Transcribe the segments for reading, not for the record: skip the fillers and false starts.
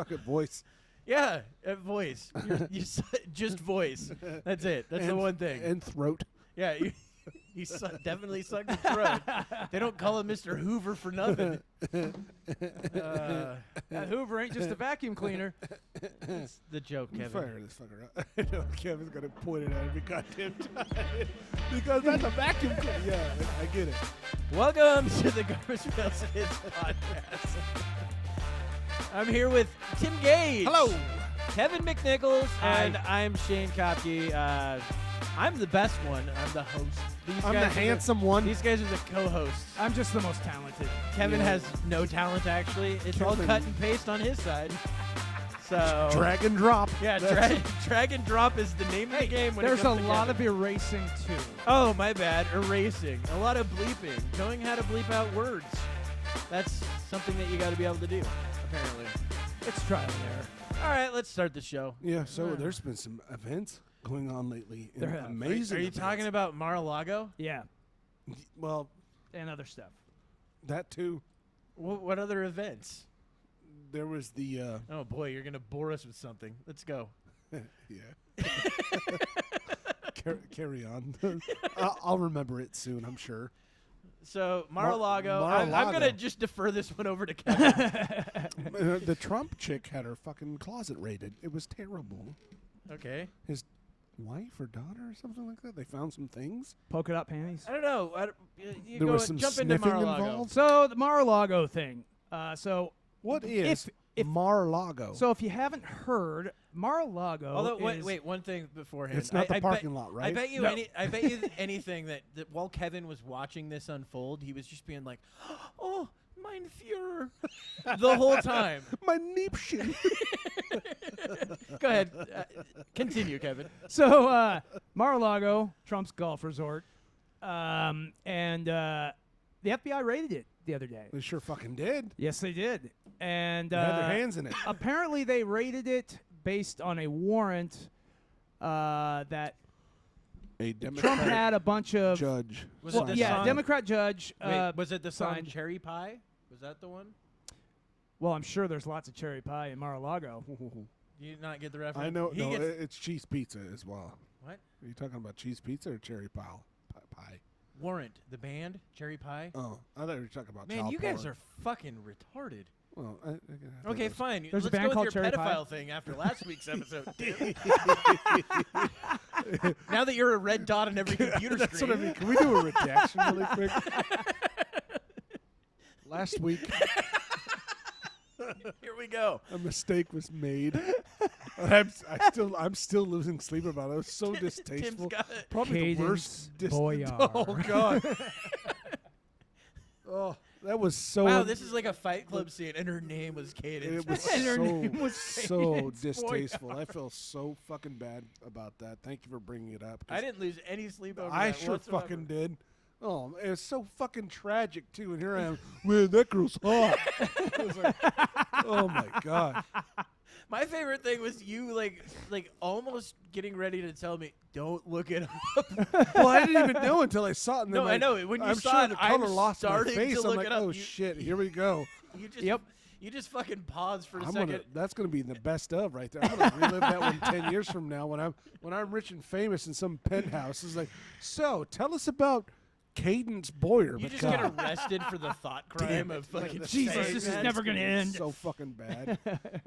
suck at voice. Yeah, voice. Just voice. That's it. That's the one thing. And throat. Yeah, he definitely sucked his throat. They don't call him Mr. Hoover for nothing. That Hoover ain't just a vacuum cleaner. That's the joke, Kevin. Fire this fucker up. I know Kevin's going to point it at every goddamn time. Because that's a vacuum cleaner. Yeah, I get it. Welcome to the Garbage Pail Skids podcast. I'm here with Tim Gage. Hello. Kevin McNichols. Hi. And I'm Shane Kopke. I'm the best one. I'm the host. I'm the handsome one. These guys are the co-hosts. I'm just the most talented. Kevin has no talent, actually. It's all cut and paste on his side. So Drag and drop. Yeah, drag and drop is the name of the game. When There's it comes a to lot Kevin. of erasing, too. Oh, my bad. Erasing. A lot of bleeping. Knowing how to bleep out words. That's something that you got to be able to do, apparently. It's trial and error. All right, let's start the show. Yeah, so there's been some events going on lately. There have. Amazing. Are you events. talking about Mar-a-Lago? Yeah, Well, and other stuff. that too. What other events? There was the. Oh, boy, you're going to bore us with something. Let's go. Yeah. Carry on. I'll remember it soon, I'm sure. So, Mar-a-Lago. Mar-a-Lago. I'm going to just defer this one over to Kevin. The Trump chick had her fucking closet raided. It was terrible. Okay. His wife or daughter or something like that. They found some things. Polka dot panties. I don't know. You There go was some jump into sniffing Mar-a-Lago. involved. So the Mar-a-Lago thing. What is Mar-a-Lago? So if you haven't heard, Mar-a-Lago Although, is... wait, one thing beforehand. It's not the I parking bet, lot, right? I bet you No. I bet you anything that while Kevin was watching this unfold, he was just being like, "Oh, mein Führer," the whole time. My Niepchen. Go ahead, continue, Kevin. So Mar-a-Lago, Trump's golf resort, and the FBI raided it the other day. They sure fucking did. Yes, they did. And They had their hands in it. apparently they raided it based on a warrant that A Trump Democratic had a bunch of... judge. Was Well, it the yeah, song? Democrat judge. Wait, was it the song signed. "Cherry Pie"? Was that the one? Well, I'm sure there's lots of cherry pie in Mar-a-Lago. Do you not get the reference? I know. He No, gets- it's cheese pizza as well. What? Are you talking about cheese pizza or cherry pie? Warrant, the band, Cherry Pie. Oh, I thought you were talking about Man, child you guys porn. are fucking retarded. Well, Okay, fine. There's a Let's band go with called your Cherry Pie. pedophile thing after last week's episode. Now that you're a red dot on every computer That's screen. what I mean. Can we do a redaction really quick? Last week, Here we go. a mistake was made. I'm still losing sleep about it. It was so distasteful. Tim's got it. Probably the worst. Cadence Boyar. Oh God. Oh, that was so. Wow, this is like a Fight Club scene, and her name was Cadence. It was And her so name was so Cadence distasteful. Boyar. I feel so fucking bad about that. Thank you for bringing it up. 'cause I didn't lose any sleep over I that sure whatsoever. fucking did. Oh, it was so fucking tragic too. And here I am. Man, that girl's hot. I was like, oh my god. My favorite thing was you like almost getting ready to tell me, don't look it up. Well, I didn't even know until I saw it. And No, then I know. When you I'm saw sure it, the color I'm lost my starting face. to I'm look like, it up. oh You- shit, here we go. You just Yep. You just fucking pause for a second. That's gonna be the best of right there. I'm gonna relive that one 10 years from now when I'm rich and famous in some penthouse. It's like, so tell us about Cadence Boyar. You but just God, get arrested for the thought crime of fucking Jesus, saying this is that. never gonna end. So fucking bad.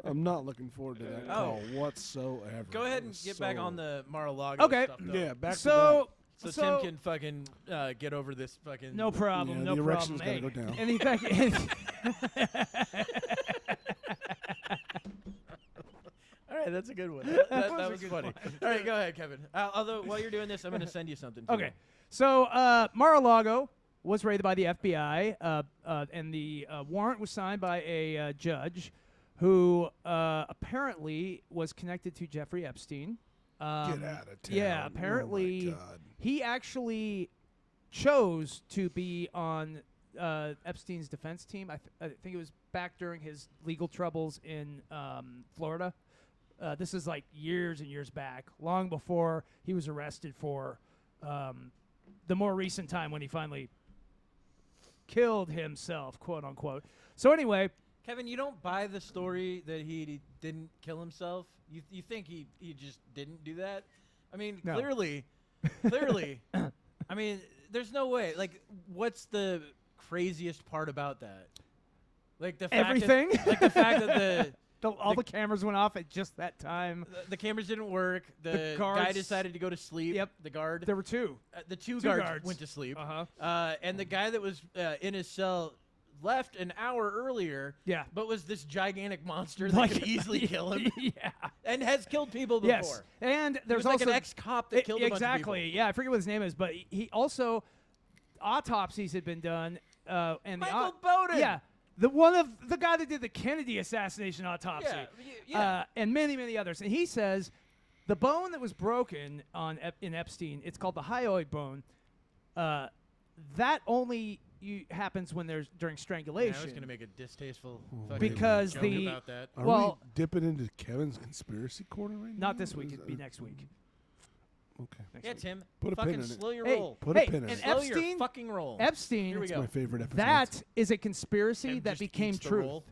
I'm not looking forward to that Oh. call whatsoever. Go ahead It and was get back so- on the Mar-a-Lago Okay. stuff, though. Yeah, back So, So Tim can fucking get over this fucking... no problem, Yeah, no the problem. erection's gotta go down. And in fact, All right, that's a good one. That was a was good funny. All right, go ahead, Kevin. Although, while you're doing this, I'm going to send you something, too. okay. So Mar-a-Lago was raided by the FBI, and the warrant was signed by a judge who apparently was connected to Jeffrey Epstein. Get out of town. Yeah, apparently Oh my God. he actually chose to be on Epstein's defense team. I think it was back during his legal troubles in Florida. This is like years and years back, long before he was arrested for the more recent time when he finally killed himself, quote unquote. So anyway, Kevin, you don't buy the story that he didn't kill himself. You think he just didn't do that? I mean, No. clearly. I mean, there's no way. Like, what's the craziest part about that? Like the fact Everything. Like the fact that All the cameras went off at just that time. the cameras didn't work. The guards- guy decided to go to sleep. Yep. The guard. There were two. The two Two guards guards. went to sleep. Uh-huh. And the guy that was in his cell left an hour earlier. Yeah. But was this gigantic monster that Like- could easily kill him Yeah. and has killed people before. Yes. And He there's was like also an ex-cop that killed a bunch of exactly. people. Yeah, I forget what his name is, but he also autopsies had been done. And Michael Bowden. Yeah. The guy that did the Kennedy assassination autopsy. Yeah. And many others. And he says the bone that was broken in Epstein, it's called the hyoid bone. That only happens when there's during strangulation. Yeah, I was going to make a distasteful fucking Because joke the- about that. Are Well- we dipping into Kevin's conspiracy corner right now? Not this week. Is It'd be that- next week. Okay. Next Yeah, week. Tim. Put a pin fucking in it. slow your Hey, roll. Put a Hey, pin in and it. Slow Epstein- your fucking roll. Epstein, Here we It's go. my favorite episode. that is a conspiracy Tim that just became eats the truth. roll.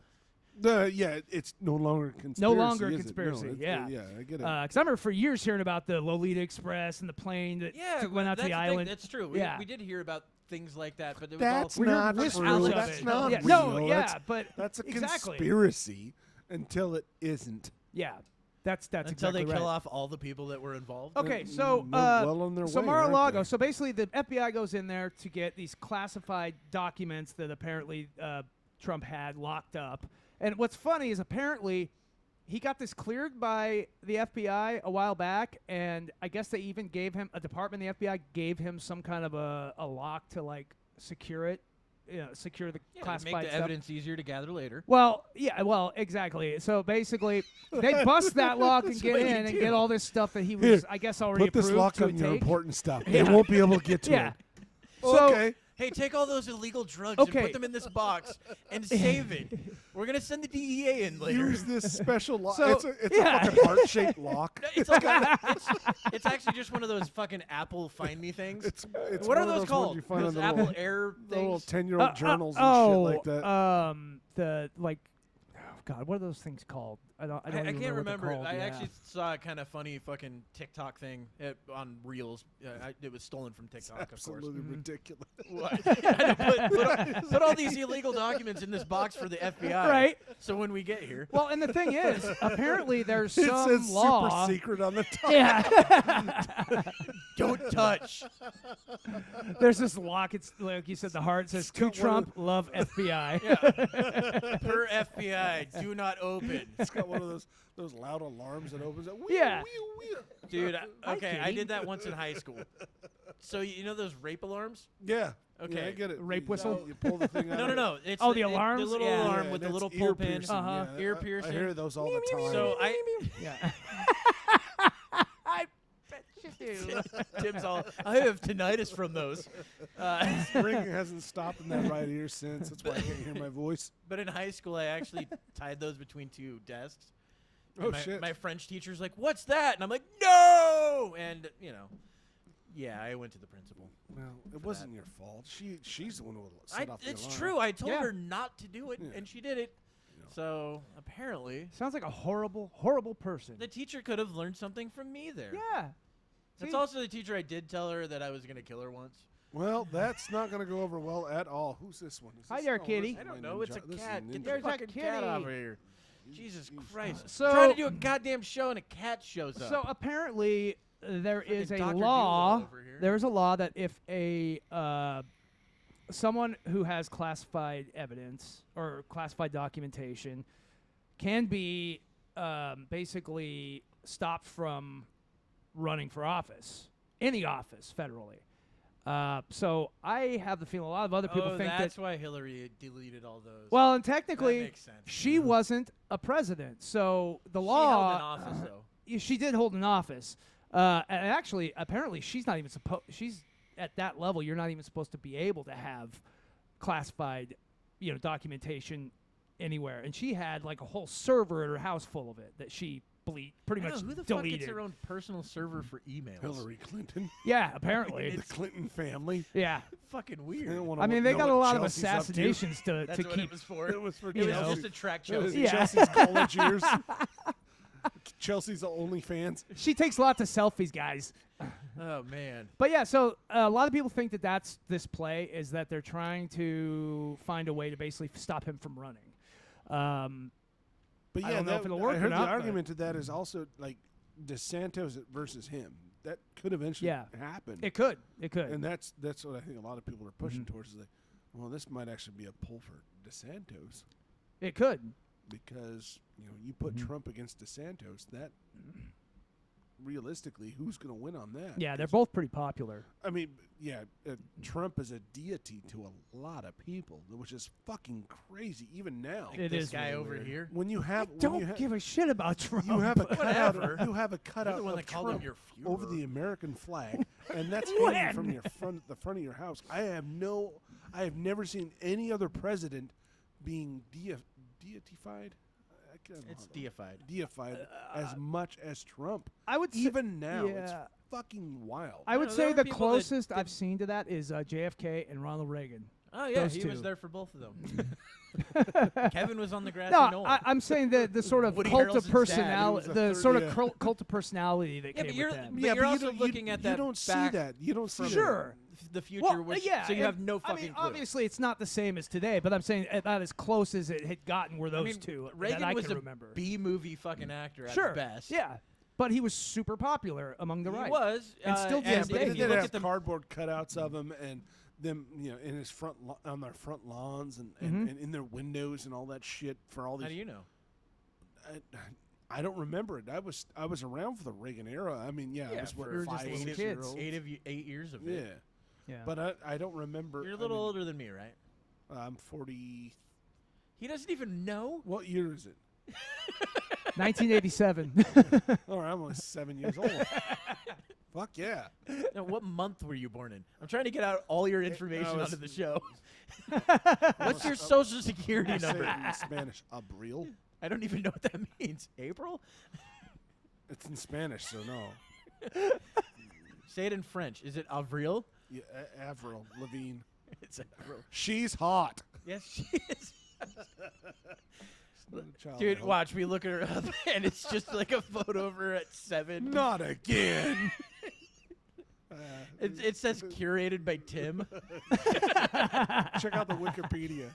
Yeah, it's no longer a conspiracy. No longer a is it? conspiracy, No, it's- yeah. Yeah, I get it. Because I remember for years hearing about the Lolita Express and the plane that Yeah, went out to that's the thing. island. That's true. We, Yeah. we did hear about things like that, but it was That's all We heard not whispers true. of That's it. not Yeah, real. no, yeah, That's, but that's a exactly. conspiracy until it isn't. Yeah, that's until exactly they right. kill off all the people that were involved. Okay, so well on their so way, Mar-a-Lago. aren't they? So basically, the FBI goes in there to get these classified documents that apparently Trump had locked up. And what's funny is apparently he got this cleared by the FBI a while back, and I guess they even gave him a department. The FBI gave him some kind of a lock to like secure it, secure the Yeah, to classified make the stuff. evidence easier to gather later. Well, yeah, well, exactly. So basically, they bust that lock and That's get what you in and do. get all this stuff that he was, Here, I guess, already Put this approved lock to on your take. important stuff. Yeah. They won't be able to get to Yeah. it. So- Okay. Hey, take all those illegal drugs Okay. and put them in this box and save it. We're gonna send the DEA in later. Use this special lock. So- it's a yeah. fucking heart-shaped lock. It's like it's actually just one of those fucking Apple Find Me things. It's what one are of those ones called? You find Those on the Apple little, Air the little things. 10-year-old journals and shit like that. The like, oh God, what are those things called? I don't. I even can't know what they're remember. called, I yeah. actually saw a kind of funny fucking TikTok thing on Reels. It was stolen from TikTok, of course. Absolutely ridiculous. What? I know, put all these illegal documents in this box for the FBI. Right. So when we get here, Well, and the thing is, apparently there's It some says law. super secret on the top. Yeah. don't touch. There's this lock. It's like you said. The heart says to got one of Trump, love FBI. Per FBI, do not open. It's got one of those loud alarms that opens up. Yeah. Dude, okay, I Katie. did that once in high school. So you know those rape alarms? Yeah. Okay. Yeah, I get it. Rape You- whistle? You pull the thing out. No. It's Oh, the the alarms? little Yeah. alarm Yeah, with the that's little ear pull pin. piercing, Uh-huh. yeah. Ear I piercing. hear those all the time. So Yeah. I bet you do. Tim's all, I have tinnitus from those. ringing hasn't stopped in that right ear since. That's why I can't hear my voice. But in high school, I actually tied those between two desks. Oh, And my, shit. My French teacher's like, "What's that?" And I'm like, "No!" And yeah, I went to the principal. Well, it wasn't your fault. She's the one who set off the It's alarm. true. I told Yeah. her not to do it, Yeah. and she did it. Yeah. So apparently, Sounds like a horrible, horrible person. the teacher could have learned something from me there. Yeah. That's See? also the teacher I did tell her that I was going to kill her once. Well, that's not going to go over well at all. Who's this one? Is Hi this- there, this kitty. is I don't my know. It's a ninja- this is cat. Get ninja. the There's a fucking cat kitty. over here. Jesus Christ. So- trying to do a goddamn show and a cat shows up. So apparently there Fucking is a Dr. law. Dolittle over here. There is a law that if a someone who has classified evidence or classified documentation can be basically stopped from running for office, any office federally. So I have the feeling a lot of other people think that's that. why Hillary deleted all those. Well, and that technically, makes sense. she wasn't a president, so the She law. held an office though. She did hold an office, and actually, apparently, she's not even supposed. She's at that level. You're not even supposed to be able to have classified, documentation anywhere. And she had like a whole server at her house full of it that she pretty I much know, who the fuck deleted. gets their own personal server for emails? Hillary Clinton. Yeah, apparently. The Clinton family. Yeah, fucking They weird. don't wanna I mean, know they got what a lot of Chelsea's up to. assassinations to That's what keep. it was for. It was for It was Chelsea. just to track It was Chelsea. Yeah. Chelsea's college years. Chelsea's the only fans. She takes lots of selfies, guys. Oh man. But yeah, so a lot of people think that that's this play is that they're trying to find a way to basically stop him from running. But I yeah, don't know if it'll work I or heard not, the but- argument to that is also like Santos versus him. That could eventually Yeah. happen. It could. It could. And that's what I think a lot of people are pushing Mm-hmm. towards. Is like, well, this might actually be a pull for DeSantos It could. because you put Mm-hmm. Trump against DeSantos. That realistically, who's going to win on that? Yeah, they're 'Cause, both pretty popular. I mean, yeah, Trump is a deity to a lot of people, which is fucking crazy even now. It this is guy really over weird. here. When you have, Don't give a shit about Trump. you have a cutout. Whatever. You have a cutout You're the one of that called him Trump your over Fuhrer. the American flag, and that's When? hanging from the front of your house. I have never seen any other president being deified. I can't It's remember. deified. Deified as much as Trump. I would say, Even now, it's yeah. fucking wild. I would No, say there were the people that closest did- I've seen to that is JFK and Ronald Reagan. Oh yeah, Those he two. was there for both of them. Kevin was on the grassy No, knoll. I'm saying the sort of Woody cult Harrelson's of dad, personality, he was a the third- sort yeah. of cult of personality that Yeah, came but you're- with them. but yeah, you're but also you looking at that You don't see back that. You don't see Sure. the future, Well, which yeah, so you and- have no fucking I mean, clue. obviously, it's not the same as today, but I'm saying about as close as it had gotten were those I mean, two Reagan that I was can a remember. B-movie fucking actor Sure, at best. yeah, but he was super popular among the He right. was, And still to Yeah, this but day, they if you did look have at the cardboard cutouts of him and them, in his on their front lawns and in their windows and all that shit for all these. how do you know? I don't remember it. I was around for the Reagan era. I mean, yeah, I Yeah, was what, we were just 5 little 6 kids. year olds. 8 years of Yeah, it. Yeah, but I don't remember. You're a I little mean, older than me, right? I'm 40. He doesn't even know. What year is it? 1987. Oh, I'm only 7 years old. Fuck yeah. No, what month were you born in? I'm trying to get out all your information was- onto the show. What's your social security I say number? it in Spanish, abril. I don't even know what that means. April? It's in Spanish, so no. Say it in French. Is it Avril? Yeah, Avril Lavigne. It's Avril. She's hot. Yes, she is. Not a child, I Dude, hope. watch. We look her up, and it's just like a photo of her at 7. Not again. It says curated by Tim. Check out the Wikipedia.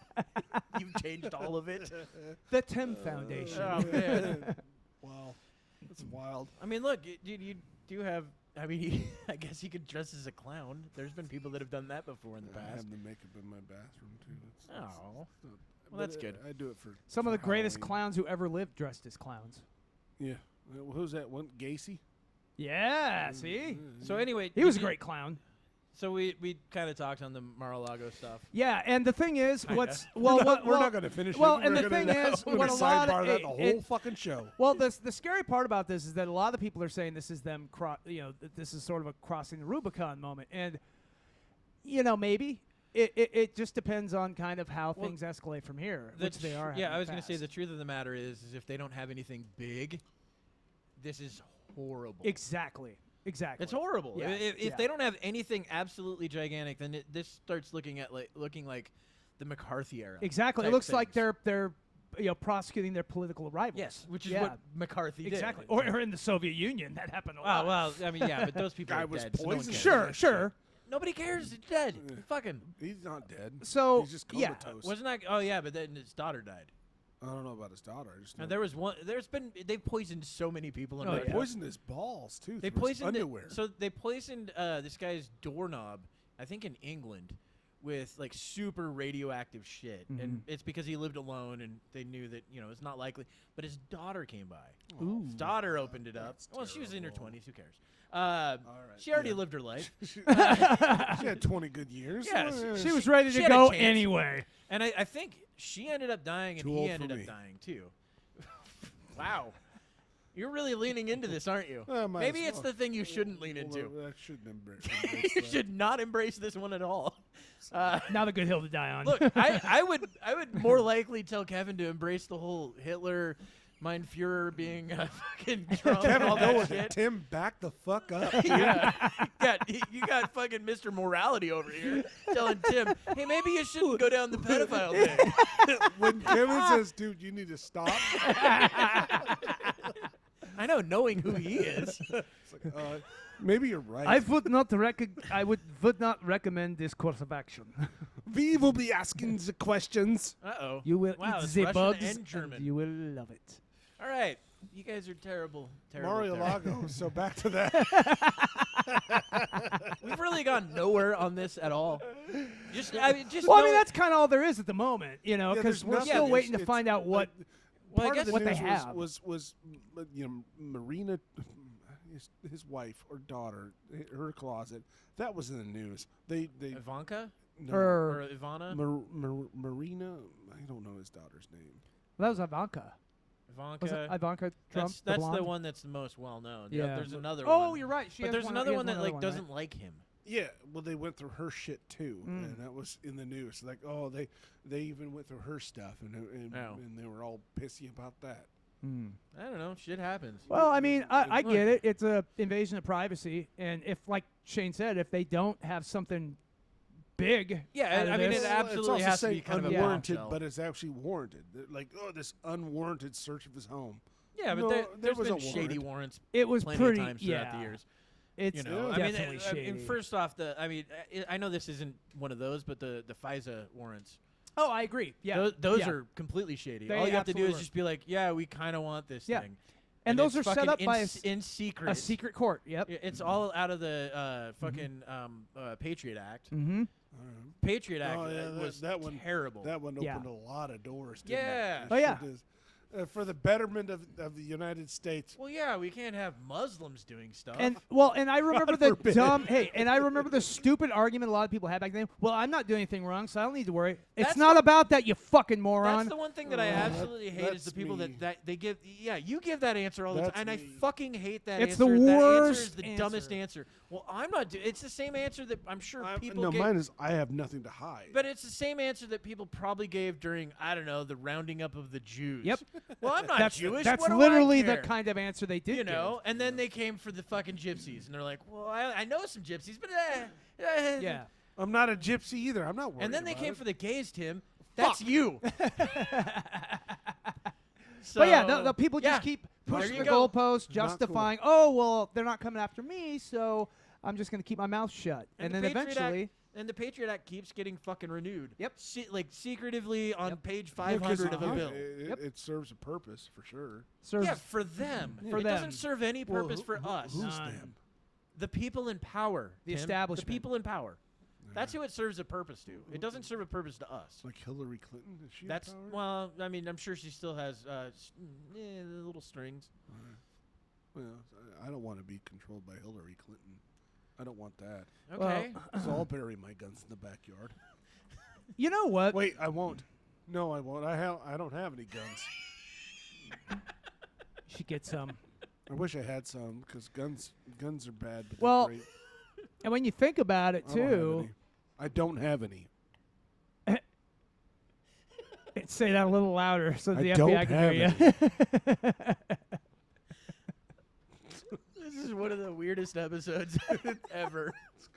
You've changed all of it. The Tim Foundation. Oh, man. Wow, that's wild. I mean, look, you do have. I mean, I guess you could dress as a clown. There's been people that have done that before in the I past. have the makeup in my bathroom too. Oh. Well, Well, that's good. I do it for Some of for the greatest Halloween. clowns who ever lived dressed as clowns. Yeah. Who's that one? Gacy. Yeah, see? So anyway, He was a did you- great clown. So we kind of talked on the Mar-a-Lago stuff. Yeah, and the thing is, Kinda. what's well, We're not going to finish. well, it. and We're the gonna- thing is, we're what gonna a lot sidebar of that the whole fucking show. well, the scary part about this is that a lot of the people are saying this is them, that this is sort of a crossing the Rubicon moment, and maybe it just depends on kind of how Well, things escalate from here, The which they are. Yeah, happening I was going to say fast. the truth of the matter is if they don't have anything big, this is horrible. Exactly. It's horrible. Yeah, If yeah. they don't have anything absolutely gigantic, then this starts looking like the McCarthy era. Exactly. It type looks like things. they're prosecuting their political rivals. Yes, which is Yeah. what McCarthy Exactly. did. Or in the Soviet Union, that happened a lot. Oh well, I mean, yeah, but those people Guy are was dead. So no one poisoned. cares. Sure. Nobody cares. He's dead. Fucking. He's not dead. So He's just yeah, comatose. Wasn't that? Oh yeah, but then his daughter died. I don't know about his daughter. I just know Now, there was one. They've poisoned so many people. Oh, they yeah. poisoned his balls too. They through his poisoned underwear. So they poisoned this guy's doorknob, I think in England, with like super radioactive shit, and it's because he lived alone and they knew that it's not likely. But his daughter came by. Ooh. His daughter opened it up. That's Well, she was in her terrible. 20s. Who cares? She already lived her life, she had 20 good years. Yeah, she was ready she to had a go chance. anyway. and I think she ended up dying, and Too he old for ended up me. dying too. Wow. You're really leaning into this, aren't you? Might Maybe as it's well. the thing you shouldn't lean into. I shouldn't embrace You that. should not embrace this one at all. Not a good hill to die on. Look, I would more likely tell Kevin to embrace the whole Hitler, Mein Fuhrer being fucking Trump Tim, and all no, that shit. Tim, back the fuck up. Yeah, you got fucking Mr. Morality over here telling Tim, hey, maybe you shouldn't go down the pedophile thing. When Kevin says, "Dude, you need to stop," I know, knowing who he is. it's like, maybe you're right. I would not recommend this course of action. We will be asking the questions. Uh-oh. You will Wow, eat it's the Russian bugs and German. you will love it. All right. You guys are terrible. Mar-a-Lago. So back to that. We've really gone nowhere on this at all. Well, I mean, that's kind of all there is at the moment, you know, Yeah, because there's we're nothing. still It's- waiting to it's find out what. Well, I part guess of the what they news have. was Marina, his wife or daughter, her closet. That was in the news. They Ivanka no, or Ivana. Marina. I don't know his daughter's name. That was Ivanka. Was it Ivanka. Ivanka Trump? That's blonde? the one that's the most well known. Yeah. There's another one. Oh, you're right. But there's another one that like doesn't like him. Yeah, well, they went through her shit too, Mm. and that was in the news. Like, oh, they even went through her stuff, and they were all pissy about that. I don't know. Shit happens. Well, I mean, I Look. get it. It's a invasion of privacy, and if, like Shane said, if they don't have something big, Yeah, out of I mean, this- it absolutely it's also has to saying be kind of a unwarranted, bombshell. but it's actually warranted. Like, oh, this unwarranted search of his home. Yeah, but No, there there has was been a shady warrant. warrants it was plenty pretty. of times throughout the Yeah, years. it's You know, definitely I mean, shady. first off, I know this isn't one of those, but the FISA warrants. Oh, I agree. Yeah, Those yeah. are completely shady. They All you have to do absolutely is were. just be like, yeah, we kind of want this Yeah. thing. And those it's are set fucking up by in secret. a secret court. Yep. It's all out of the fucking Patriot Act. Mm-hmm. Patriot Act was that one terrible. That one Yeah. opened a lot of doors. Didn't Yeah. It? Oh, yeah. Sure does. For the betterment of the United States. Well, yeah, we can't have Muslims doing stuff. And I remember God the forbid. and I remember the stupid argument a lot of people had back then. Well, I'm not doing anything wrong, so I don't need to worry. It's That's not the- about that, you fucking moron. That's the one thing that I absolutely hate is the that's people me. that they give. Yeah, you give that answer all the time, That's and I me. fucking hate that It's answer. the that answer worst is the dumbest answer. Well, I'm not. It's the same answer that I'm sure people No, gave. mine is I have nothing to hide. But it's the same answer that people probably gave during, I don't know, the rounding up of the Jews. Yep. Well, I'm not Jewish. That's what do literally I the care? kind of answer they did. You know, and then they came for the fucking gypsies, and they're like, well, I know some gypsies, but give. Yeah. I'm not a gypsy either. I'm not worried. And then they about came it. for the gays, Tim. That's you. So, But yeah, the people yeah. just keep There pushing you the go. goalposts, cool. justifying. Oh well, they're not coming after me, so I'm just going to keep my mouth shut. And the then Patriot eventually, Act, and the Patriot Act keeps getting fucking renewed. Yep. Like secretively on page Yeah, 'cause 500 of a bill. It serves a purpose for sure. serves Yeah, for them. For it them. doesn't serve any Well, purpose for us. Who's None. them? The people in power. The Tim. establishment. The people in power. That's who it serves a purpose to. It doesn't serve a purpose to us. Like Hillary Clinton? Is she in That's power? well. I mean, I'm sure she still has the little strings. Well, I don't want to be controlled by Hillary Clinton. I don't want that. Okay. So I'll bury my guns in the backyard. You know what? Wait, I won't. No, I won't. I don't have any guns. Should get some. I wish I had some because guns are bad. But Well, they're great. And when you think about it I don't have too, any. I don't have any. say that a little louder so I the don't FBI can hear you. This is one of the weirdest episodes ever. It's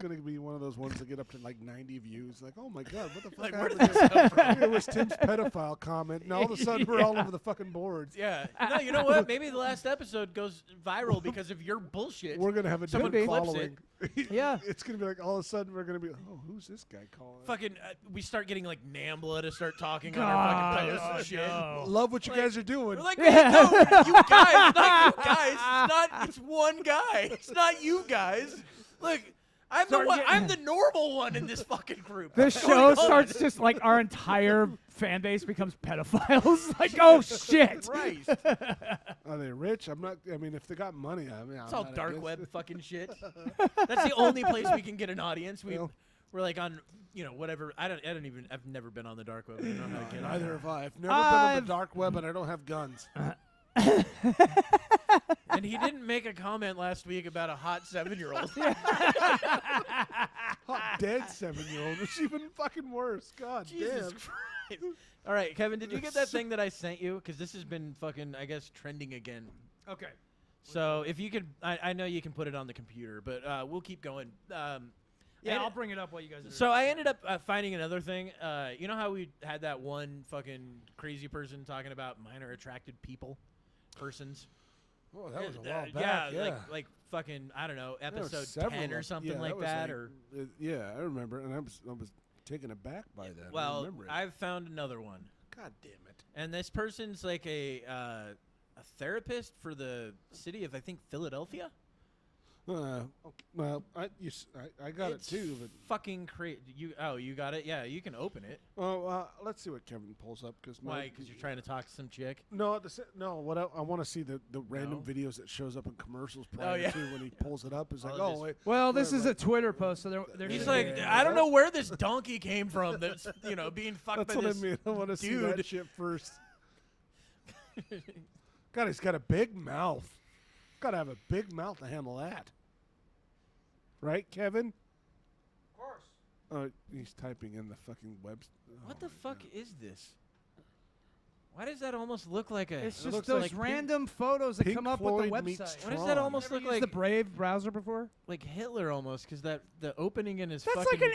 gonna be one of those ones that get up to like 90 views. Like, oh my god, what the fuck Like, where happened? did this come from? It was Tim's pedophile comment, and all of a sudden we're all over the fucking boards. Yeah. No, you know what? Maybe the last episode goes viral because of your bullshit. We're gonna have a Someone different clips following. Yeah. It's gonna be like all of a sudden we're gonna be, oh, who's this guy calling? Fucking, we start getting like Nambla to start talking on our fucking posts and shit. no. Love what you Like, guys are doing. We're like, no, you guys, not you guys. It's one guy. It's not you guys. Look, I'm the Start one. getting- I'm the normal one in this fucking group. This What's show going starts on? just like our entire fan base becomes pedophiles. Like, oh shit. Christ. Are they rich? I'm not. I mean, if they got money, I mean, It's I'm all not dark against web it. fucking shit. That's the only place we can get an audience. Well. We're like on, whatever. I've never been on the dark web. I don't know how to get on Neither there. have I. I've never been on the dark web, and I don't have guns. And he didn't make a comment last week about a hot 7-year-old. Hot dead 7-year-old. It's even fucking worse. God Jesus damn. Christ. All right, Kevin, did you get that thing that I sent you? Because this has been fucking, I guess, trending again. Okay. So if you could, I know you can put it on the computer, but we'll keep going. Yeah, I'll bring it up while you guys are. So I ended up finding another thing. You know how we had that one fucking crazy person talking about minor attracted persons? Oh, that was a while back. Yeah, like fucking, I don't know, There were episode several 10 or of- something yeah, like was that, or yeah, I remember, and I was taken aback by that. I well, remember it. I've found another one, God damn it. and this person's like a therapist for the city of, I think, Philadelphia. Okay, well, I got It's it too, but fucking crazy. You got it? Yeah, you can open it. let's see what Kevin pulls up because Why? Because you're trying to talk to some chick. No, what I want to see the random No? videos that shows up in commercials prior yeah. to when he pulls it up. It's like, Oh, wait, Well, this right, is right. a Twitter post, so they're He's Yeah, like, yeah, I don't know where this donkey came from. That's being fucked That's by what this I mean. I want to see dude. that shit first. God, he's got a big mouth. Got to have a big mouth to handle that. Right, Kevin? Of course. He's typing in the fucking web. What the fuck is this? Why does that almost look like a? It's It just looks those like random photos that Pink come up Floyd with the meets website. What does Tron. that almost Ever look used like? the Brave browser before? Like Hitler almost, because the opening in his That's fucking like an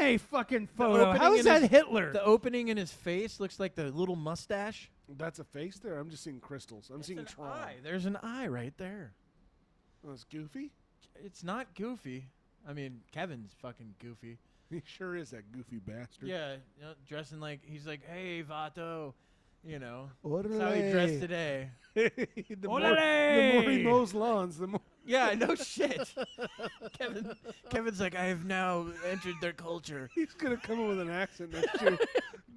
anime fucking photo. opening How is in that his- Hitler? the opening in his face looks like the little mustache. That's a face there. I'm just seeing crystals. I'm seeing An Tron. eye. There's an eye right there. Oh, it's goofy. It's not goofy. I mean, Kevin's fucking goofy. He sure is that goofy bastard. Yeah, dressing like he's like, hey, Vato. That's how he Orale. dressed today. the more he Orale. mows lawns, the more. Yeah, no shit. Kevin's like, I have now entered their culture. He's gonna come in with an accent next year.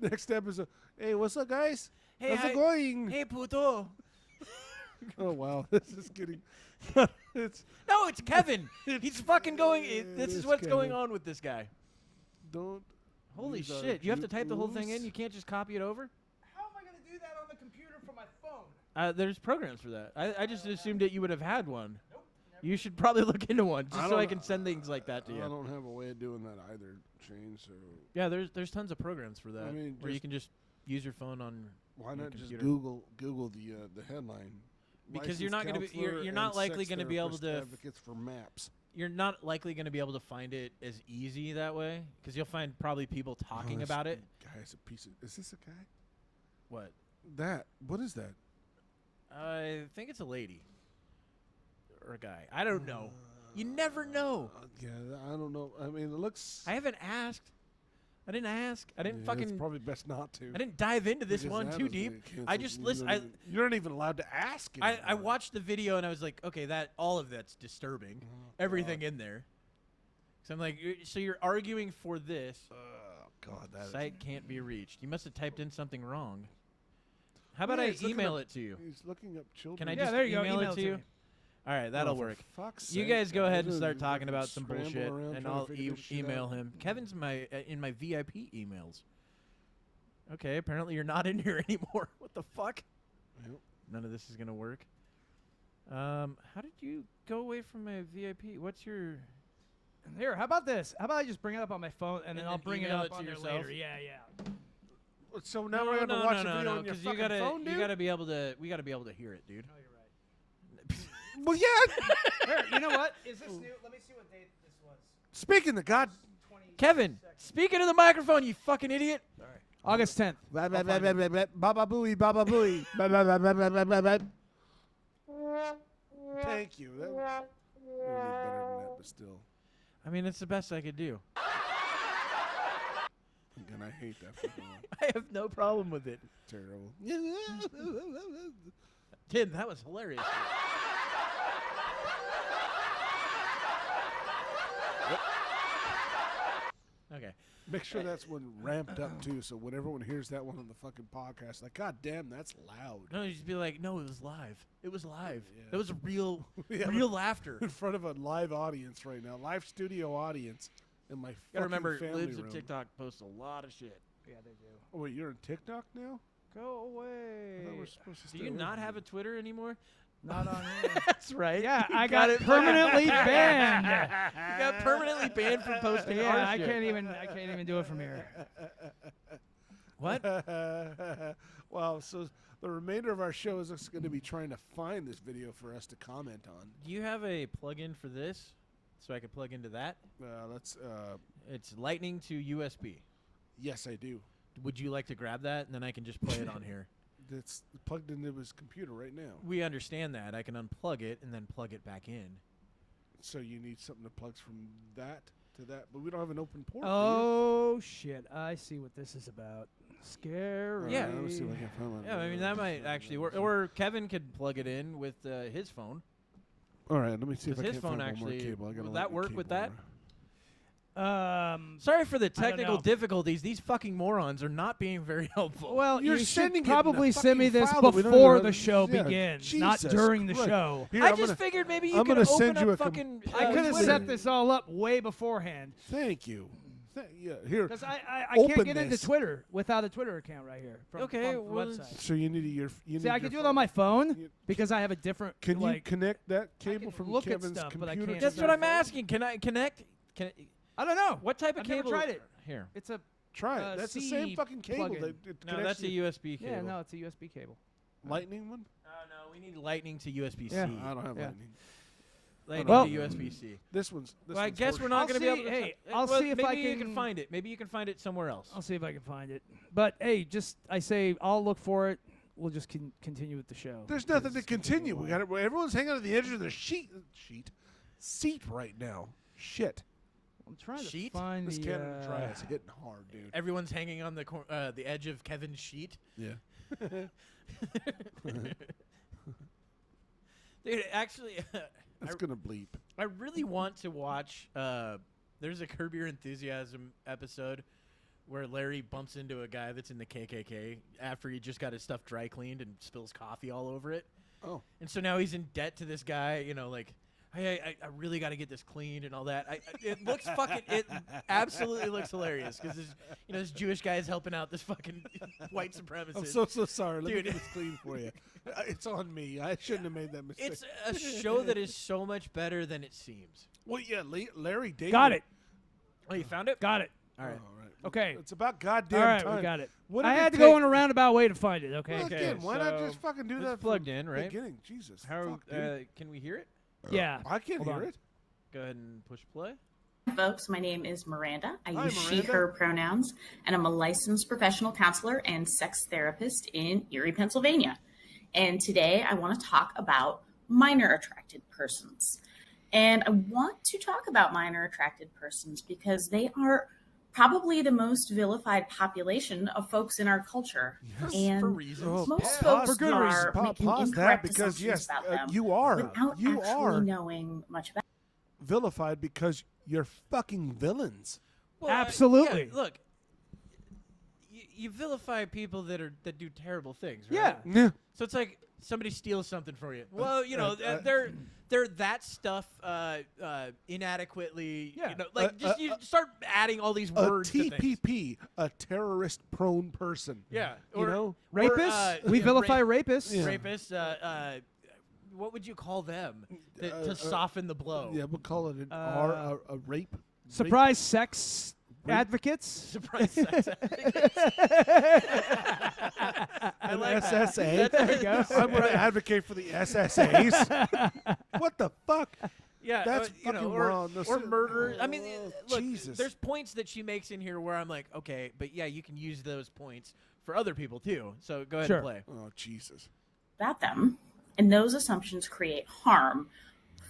Next episode. Hey, what's up, guys? Hey, How's it going? Hey, puto. Oh wow, this is getting. It's No, it's Kevin. He's fucking going. This it is is what's going Kevin. on with this guy. don't. Holy These are shit! You have to type the whole thing in. Jews. You can't just copy it over. How am I going to do that on the computer from my phone? There's programs for that. I just assumed that you would have had one. You should probably look into one, I just so don't I know. can send things like that to I you. don't have a way of doing that either, Shane. So Yeah, there's tons of programs for that. I mean, where you just- can just use your phone on. why your not just computer. Google the headline? Because you're Licensed not gonna be- counselor you're not and likely sex gonna be able therapist to advocates for maps. You're not likely going to be able to find it as easy that way, because you'll find probably people talking this about it. Guy's a piece of. Is this a guy? What? What is that? I think it's a lady or a guy. I don't know. You never know. Yeah, I don't know. I mean, it looks. I haven't asked. I didn't ask. I didn't yeah, It's fucking. probably best not to. I didn't dive into this because one that too is deep. gonna I cancel just you. listen. You're not even allowed to ask. I anymore. watched the video and I was like, okay, all of that's disturbing. Oh, Everything God. in there. So I'm like, so you're arguing for this. Oh God, that is. Site can't be reached. You must have typed in something wrong. How about Yeah, I he's looking email up- it to you? He's looking up children. Can I Yeah, just there you go. email it to you? me. All right, that'll work. You guys go ahead and start talking about some bullshit, and I'll email him. Kevin's in my VIP emails. Okay, apparently you're not in here anymore. What the fuck? Yep. None of this is gonna work. How did you go away from my VIP? What's your? Here, how about this? How about I just bring it up on my phone and then I'll then bring it email up it to on there yourself? later. Yeah. So now we're gonna watch a video on your 'cause fucking you gotta, phone, dude. you gotta be able to. We gotta be able to hear it, dude. No, you're right. Well, yeah. Here, you know what? Is this new? Let me see what date this was. Speaking of God. 20 Kevin, speak into the microphone, you fucking idiot. August 10th. Baba booey, baba booey. Thank you. That was better than that, but still. I mean, it's the best I could do. Again, I hate that fucking one. I have no problem with it. Terrible. Tim, that was hilarious. Okay. Make sure that's one ramped up too, so when everyone hears that one on the fucking podcast, like, God damn, that's loud. No, you just be like, no, it was live. It was live. Yeah. That was real, Yeah, real laughter. In front of a live audience right now, live studio audience, in my Gotta fucking remember, family libs room. of TikTok post a lot of shit. Yeah, they do. Oh wait, you're on TikTok now? Go I thought away. we're supposed to Do stay you away not from have a it. Twitter anymore? Not on here. That's right. Yeah, You I got it permanently banned. You got permanently banned from posting our Yeah, I shit. can't even do it from here. What? Wow, so the remainder of our show is going to be trying to find this video for us to comment on. Do you have a plug-in for this, so I could plug into that? Let's. It's lightning to USB. Yes, I do. Would you like to grab that, and then I can just play it on here? It's plugged into his computer right now. We understand that. I can unplug it and then plug it back in. So you need something that plugs from that to that, but we don't have an open port. Oh shit! I see what this is about. Scary. Yeah. Let me see if I can find my Yeah, I mean, that might actually work. Or Kevin could plug it in with his phone. All right, let me see if I His can phone find one more actually- cable. I got a would that lightning work with cable that? there. Sorry for the technical know. difficulties. These fucking morons are not being very helpful. Well, You're you should sending it in a probably send me fucking this file that we don't before even the know- show yeah, begins, not Jesus during the Christ. show. Here, I I'm just gonna- figured maybe you I'm could gonna open send you up a fucking. I could have Twitter. set this all up way beforehand Thank you. Yeah, here. because I Open can't get into this. Twitter without a Twitter account right here. From Okay, the well, website. So you need your. You See, need I your can do it phone. on my phone You- because I have a different. Can you like, connect that can cable from look at Kevin's stuff, but I computer? can't to That's do what your I'm phone? asking. Can I connect? I don't know. What type of I've never cable? tried it. Here. It's a Try it. That's the same C fucking cable. plug-in. That it No, connects that's a to USB cable. yeah. No, it's a USB cable. lightning one. No, we need lightning to USB-C. Yeah. I don't have Yeah. lightning. Lightning Well- to USB-C. This one's. This Well, I one's guess we're horseshit. not I'll going to be see- able to. hey, well, I'll see if maybe I you can can- find it. Maybe you can find it somewhere else. I'll see if I can find it. But hey, just I say I'll look for it. We'll just continue with the show. There's nothing to It's gonna take a continue. We while. got it. Everyone's hanging on the edge of the seat right now. Shit. I'm trying Sheet? to find This the. Canada Dry is hitting hard, dude. Everyone's hanging on the edge of Kevin's sheet. Yeah. Dude, actually, It's gonna bleep. I really want to watch. There's a Curb Your Enthusiasm episode where Larry bumps into a guy that's in the KKK after he just got his stuff dry cleaned and spills coffee all over it. Oh. And so now he's in debt to this guy, you know, like, hey, I really got to get this cleaned and all that. It looks fucking, it absolutely looks hilarious because this Jewish guy is helping out this fucking white supremacist. I'm so sorry. Let me Dude. get this clean for you. It's on me. I shouldn't have made that mistake. It's a show that is so much better than it seems. Well, yeah, Larry David. Got it. Oh, you found it? Got it. All right. All right. Okay. It's about goddamn All right, time. we got it. What I did it had to take- go in a roundabout way to find it. Okay. Well, Okay, again, why not so just fucking do it's that? plugged from in, right? Beginning, Jesus. How Fuck, dude. can we hear it? Yeah. I can't hold hear on. it. Go ahead and push play. Folks, my name is Miranda. I Hi, use she, Miranda. her pronouns, and I'm a licensed professional counselor and sex therapist in Erie, Pennsylvania. And today I want to talk about minor attracted persons. And I want to talk about minor attracted persons because they are probably the most vilified population of folks in our culture. And for reasons. most Pause- folks for good are reasons. making Pause that incorrect because assumptions yes, about them you are without you actually are knowing much about vilified because you're fucking villains. Well, Absolutely. yeah, look, you vilify people that do terrible things, right? Yeah. Yeah. So it's like somebody steals something for you. Well, you know, uh, they're that stuff inadequately. Yeah. You know, like just you start adding all these A words. to things. TPP, a terrorist-prone person. Yeah. You know? Rapists. We vilify rapists. Yeah. Rapists. What would you call them to soften the blow? Yeah, we'll call it a rape. Surprise sex advocates. Surprise sex advocates. I An like that. SSA. There you go. I'm going to advocate for the SSAs. What the fuck? Yeah, That's you know, fucking or, wrong. No, or ser- murder. I mean, Oh, look, Jesus. there's points that she makes in here where I'm like, okay, but yeah, you can use those points for other people too. So go ahead Sure. and play. Oh, Jesus. them. And those assumptions create harm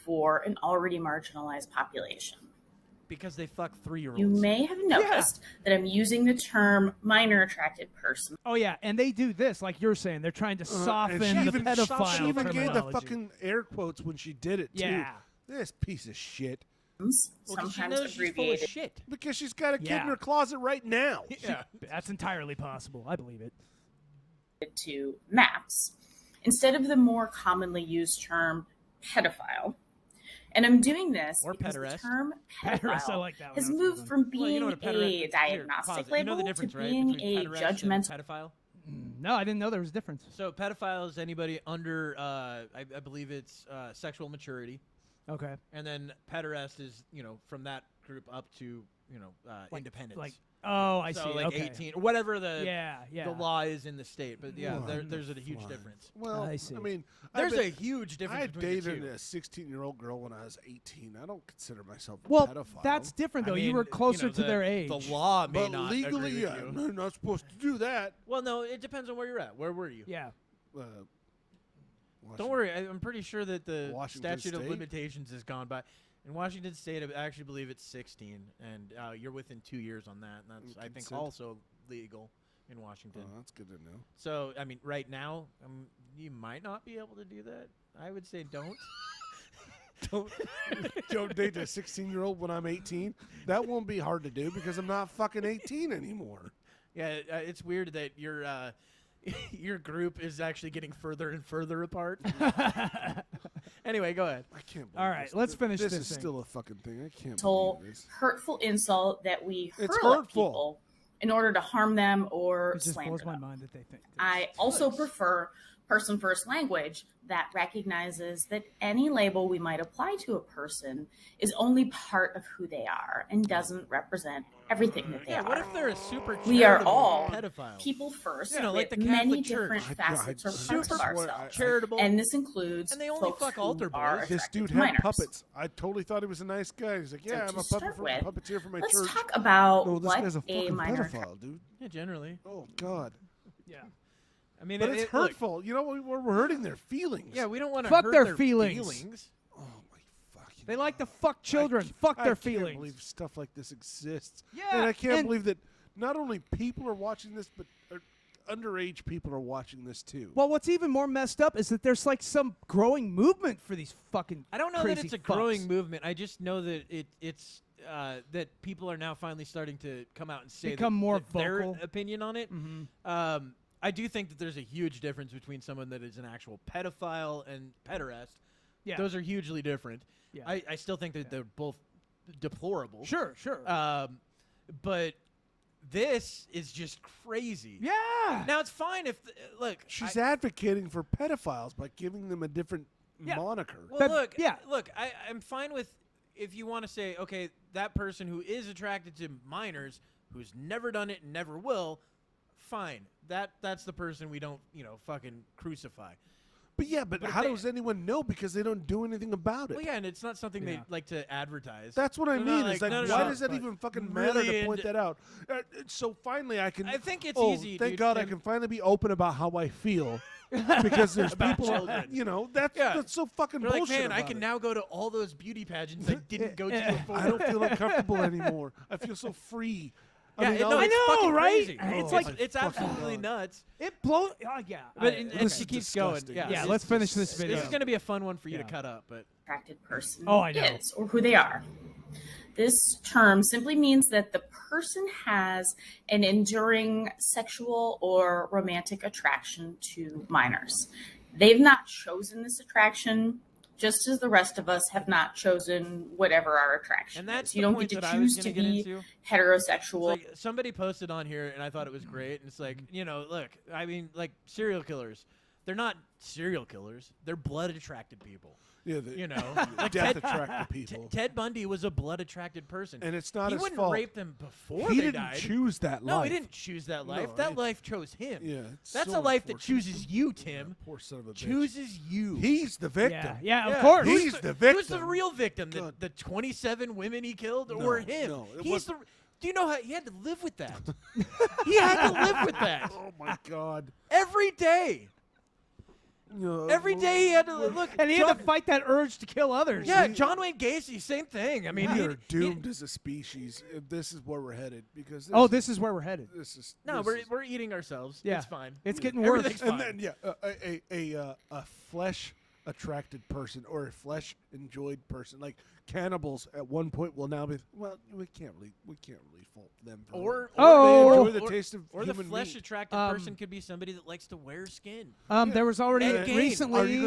for an already marginalized population. Because they fuck 3-year-olds. You may have noticed that I'm using the term minor attracted person. Oh yeah, and they do this like you're saying. They're trying to soften and the pedophile She even gave the terminology. fucking air quotes when she did it, too. Yeah. This piece of shit. Well, 'cause she Sometimes knows she's full of abbreviated shit. Because she's got a kid Yeah. in her closet right now. Yeah. That's entirely possible. I believe it. to maps instead of the more commonly used term pedophile. And I'm doing this Or because the pederast. term Pederast, I pedophile like that one. has That was a moved good one. from Well, you being know what a a pederast- here, diagnostic pause it. label You know the difference, to right? being between a pederast and judgmental. pedophile. No, I didn't know there was a difference. So pedophile is anybody under, I believe it's sexual maturity. Okay. And then pederast is, from that group up to, independence. I so see. like Okay. 18, or whatever the the law is in the state. But yeah, Well, there's a huge difference. Well, I see. I mean, There's a huge difference I between the dated two. a 16-year-old girl when I was 18. I don't consider myself a Well, pedophile. that's different though. I you mean, were closer to the- their age. The law may but not legally, agree with you. I'm not supposed to do that. Well, no, it depends on where you're at. Where were you? Yeah. Don't worry, I'm pretty sure that the Washington statute of State? limitations has gone by. In Washington State, I actually believe it's 16, and you're within 2 years on that. And that's, I think, Consent? also legal in Washington. Oh, that's good to know. So, I mean, right now, you might not be able to do that. I would say don't. Don't date a 16-year-old when I'm 18. That won't be hard to do because I'm not fucking 18 anymore. Yeah, it's weird that your group is actually getting further and further apart. Anyway, go ahead. I can't believe All right, this. let's finish this. this Is thing. still a fucking thing. I can't So believe this. hurtful insult that we It's hurl at hurtful. people in order to harm them or It just slander blows my them. mind that they think. I also prefer person-first language that recognizes that any label we might apply to a person is only part of who they are and doesn't represent everything that they Yeah, are. what if they're a super We are charitable all pedophile? people first, You know, like with the many Catholic Church. different facets or super parts of ourselves. charitable. And this includes And they only folks fuck who altar are boys. This attracted dude to had minors. puppets. I totally thought he was a nice guy. He's like, yeah, So I'm a to start puppeteer for my Let's church. talk about No, this what guy's a a fucking minor pedophile, dude. Yeah, generally. Oh, God. Yeah. I mean, But it's look, hurtful. You know, we're hurting their feelings. yeah, we don't want to Fuck hurt their their feelings. Oh, my fucking They like to fuck children. Fuck I their can't feelings. believe stuff like this exists. Yeah, And I can't and- believe that not only people are watching this, but underage people are watching this, too. Well, what's even more messed up is that there's like some growing movement for these fucking. I don't know crazy that it's a fucks. growing movement. I just know that it's that people are now finally starting to come out and say Become more their vocal. opinion on it. Mhm. I do think that there's a huge difference between someone that is an actual pedophile and pederast. Yeah. Those are hugely different. Yeah. I still think that they're both deplorable. Sure. But this is just crazy. Yeah. Now it's fine if look. She's advocating for pedophiles by giving them a different Yeah. moniker. Well, But- look, yeah. look. I'm fine with if you want to say, okay, that person who is attracted to minors, who's never done it and never will, fine. That's the person we don't, fucking crucify. But yeah, but But how they- does anyone know because they don't do anything about it? Well, yeah, and it's not something Yeah. they like to advertise. That's what I They're mean. not It's like, no, no, why no, does that but even fucking matter really to point into- that out? So finally, I can. I think it's oh, easy, Thank dude, God, I Tim. can finally be open about how I feel because there's About people. children. That's so fucking They're like, bullshit. man, I about can it. now go to all those beauty pageants I didn't go to before. I don't feel uncomfortable anymore. I feel so free. Yeah, I mean, no, I'll- it's know, fucking right? crazy. It's It's, like- it's fucking absolutely God. nuts. It blows. Oh yeah. But I- and okay. she keeps going. disgusting. Yeah, Yeah, This let's is finish this disgusting. video. This is going to be a fun one for you Yeah. to cut up, but attracted person Oh, I know. is or who they are. This term simply means that the person has an enduring sexual or romantic attraction to minors. They've not chosen this attraction, just as the rest of us have not chosen whatever our attraction and that's is. You the don't point get to that I was choose going to to get be into. heterosexual. It's like somebody posted on here, and I thought it was great. And it's like, look, I mean, like serial killers, they're not serial killers; they're blood-attracted people. Yeah, Like death Ted- attracted people. Ted Bundy was a blood-attracted person, And it's not he his wouldn't fault. rape them before He they didn't died. choose that No, life. he didn't choose that life. No, that he- life chose him. Yeah, it's That's so a life that unfortunate. chooses you, Tim. Poor son of a bitch. Chooses you. He's the victim. Yeah, Yeah. of course. He's the victim. Who's the real victim? God. The 27 women he killed, No, or him? no, it He's was- the. Do you know how he had to live with that? He had to live with that Oh my God. every day. Every day he had to look. and he John, had to fight that urge to kill others. Yeah, John Wayne Gacy, same thing. I mean, We he- are doomed as a species. If this is where we're headed. Because This is where we're headed. this is No, this is- we're eating ourselves. Yeah. It's fine. It's getting worse. Everything's fine. and then a flesh attracted person or a flesh enjoyed person. Like cannibals at one point will now be. Well, we can't really fault them. For they enjoy the taste of or the human flesh meat. attracted person could be somebody that likes to wear skin. There was already Again, recently. Are you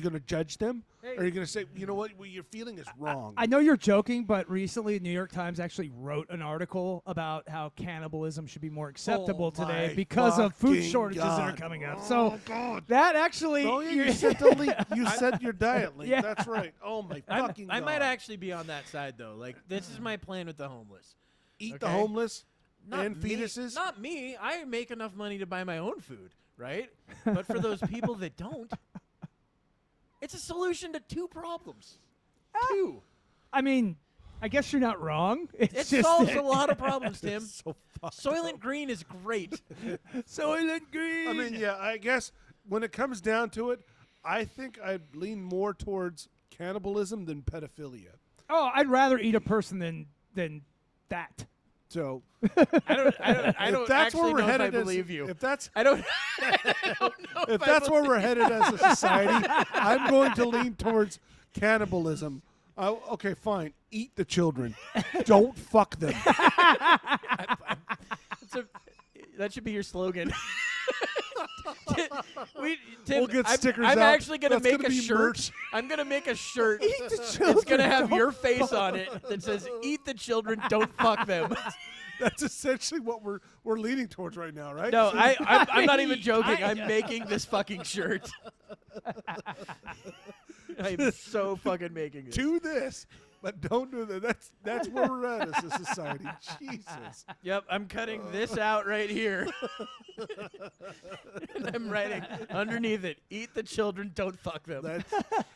gonna judge them? Or are you gonna say, you know what you're feeling is wrong? I know you're joking, but recently the New York Times actually wrote an article about how cannibalism should be more acceptable today because of food shortages that are coming up. So that actually, you said your diet link. Yeah. That's right. Oh my fucking God. I might actually be on that side though. Like this is my plan with the homeless. Eat the homeless Not and me, fetuses. Not me. I make enough money to buy my own food, right? But for those people that don't, it's a solution to 2 problems. 2. I mean, I guess you're not wrong. It just solves a lot of problems, Tim. So Soylent Green is great. Soylent Green. I mean, yeah, I guess when it comes down to it, I think I'd lean more towards cannibalism than pedophilia. Oh, I'd rather eat a person than that. So I don't if that's actually where we're know headed, if I believe you. If that's I don't know if that's where we're headed as a society, I'm going to lean towards cannibalism. Okay, fine. Eat the children. Don't fuck them. That should be your slogan. Tim, We'll get stickers I'm out. actually going to That's make gonna a be shirt. merch. I'm going to make a shirt. Eat the children. It's going to have don't your face on it that says, "Eat the children, don't fuck them." That's essentially what we're leaning towards right now, right? No, I'm not even joking. I'm making this fucking shirt. I'm so fucking making this. Do this, but don't do that. That's where we're at as a society. Jesus. Yep, I'm cutting this out right here. And I'm writing underneath it, "Eat the children, don't fuck them."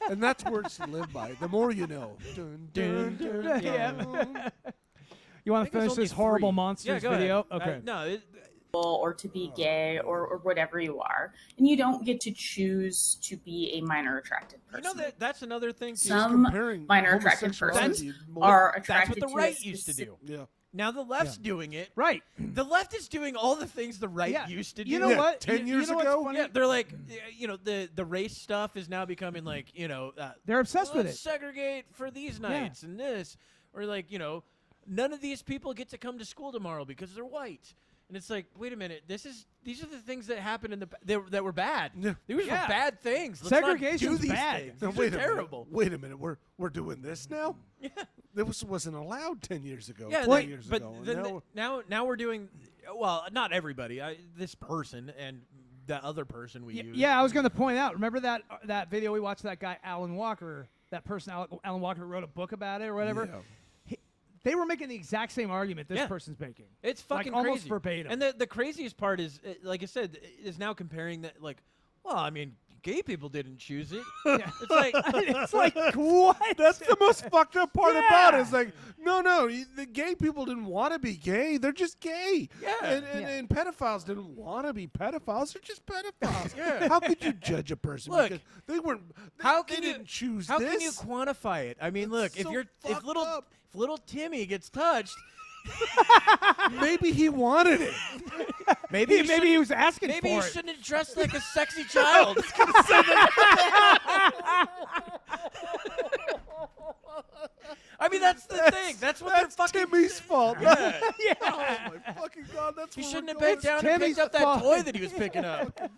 That's words to live by. The more you know. Dun, dun, dun, dun. Yeah. You want to think it's finish this only horrible 3. monsters Yeah, go video? ahead. Okay. No, or to be gay or whatever you are, and you don't get to choose to be a minor attracted person. that's another thing too. Some comparing minor attracted homosexuality persons more- are That's attracted what the to a right used to specific- do. Yeah. Now the left's doing it. Right. The left is doing all the things the right Yeah. used to do. You know Yeah, what? 10 You years know what's ago? funny? Yeah, they're like, the race stuff is now becoming like, They're obsessed with let's it. segregate for these nights and this, or like, none of these people get to come to school tomorrow because they're white. And it's like, wait a minute, these are the things that happened that were bad. Yeah. These were Yeah. bad things. Let's Segregation's not do these bad. things. Now, These are terrible. Wait a minute. We're doing this now? Yeah. This wasn't allowed 10 years ago. Yeah, 20 years but ago. then now we're doing not everybody. This person and the other person we use. Yeah, I was going to point out. Remember that video we watched? That guy Alan Walker. That person Alan Walker wrote a book about it or whatever. Yeah. They were making the exact same argument this Yeah. person's making. It's fucking like, almost crazy. verbatim. And the craziest part is, like I said, is now comparing that. Like, well, I mean, gay people didn't choose it. Yeah. It's like what? That's the most fucked up part Yeah. about it. It's like, no, the gay people didn't want to be gay. They're just gay. Yeah. And pedophiles didn't want to be pedophiles. They're just pedophiles. Yeah. How could you judge a person? Look, because they weren't. how they can didn't you choose How this? can you quantify it? I mean, That's look, so if fucked little up. if little Timmy gets touched, Maybe he wanted it. Maybe he was asking maybe for he it. shouldn't have dressed like a sexy child. I mean, that's the thing. That's what they're fucking. Timmy's fault. Yeah. Yeah. Oh my fucking god, that's He where shouldn't have we're bent down and Timmy's picked up that fault. toy that he was picking up. going.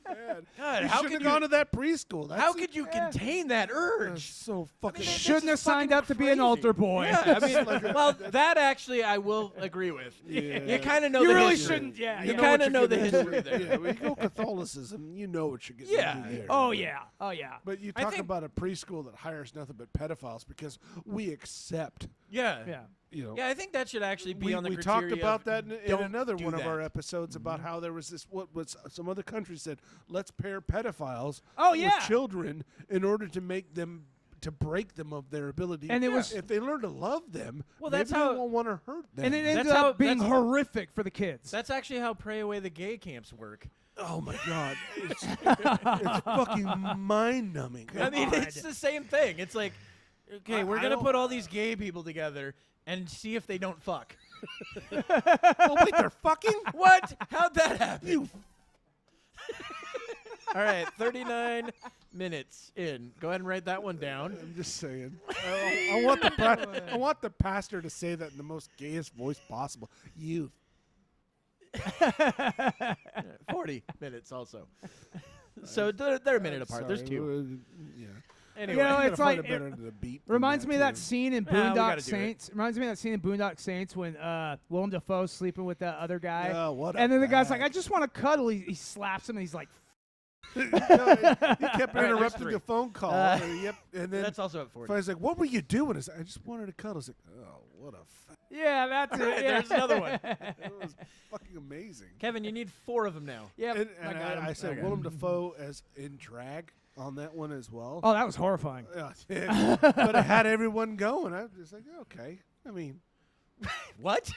God, He how should could have gone you? to that preschool. That's How could you Yeah. contain that That's urge? so fucking. that's Shouldn't have just signed fucking up to be an crazy. altar boy. Yeah, I mean, well, that actually I will agree with. Yeah. You kind of know You the really history. shouldn't. Yeah. You yeah. kind of what you're know the getting history into. there. Yeah, when you go Catholicism, you know what you're getting Yeah. into there. Oh yeah. Oh yeah. But you I talk think- about a preschool that hires nothing but pedophiles because we accept, Yeah. Yeah. you know. Yeah, I think that should actually be on the we criteria talked about of that in don't another do one of that. our episodes about how there was this what was some other country said, let's pair pedophiles Oh, with yeah. children in order to make them to break them of their ability. And it was- if they learn to love them, Well, maybe that's they how- won't want to hurt them. And it ended That's how- up being that's- horrific for the kids. That's actually how Pray Away the Gay camps work. oh my god, it's fucking mind numbing. I mean, it's the same thing. It's like, okay, we're I gonna don't- put all these gay people together and see if they don't fuck. oh wait, they're fucking. What? How'd that happen? You All right, 39 minutes in. Go ahead and write that one down. I'm just saying. I want the pastor to say that in the most gayest voice possible. You. 40 minutes also. So they're a minute apart. There's two. Yeah. Anyway, You know, I it's gotta find like a better the beat. reminds me of that scene in we gotta Boondock do it. Saints. Reminds me of that scene in Boondock Saints when Willem Dafoe's sleeping with that other guy. Yeah, what a And then the guy's like, bag. I just want to cuddle. He slaps him and he's like, He kept there's interrupting three. the phone call. Yep. And then that's also at 40. I was like, what were you doing? I just wanted to cuddle. I was like, oh, what a yeah, that's All it. right, yeah. there's another one. It was fucking amazing. Kevin, you need 4 of them now. Yep, And, I got him. I said Okay. Willem Dafoe as in drag on that one as well. Oh, that was horrifying. Yeah, but it had everyone going. I was just like, okay. I mean, What?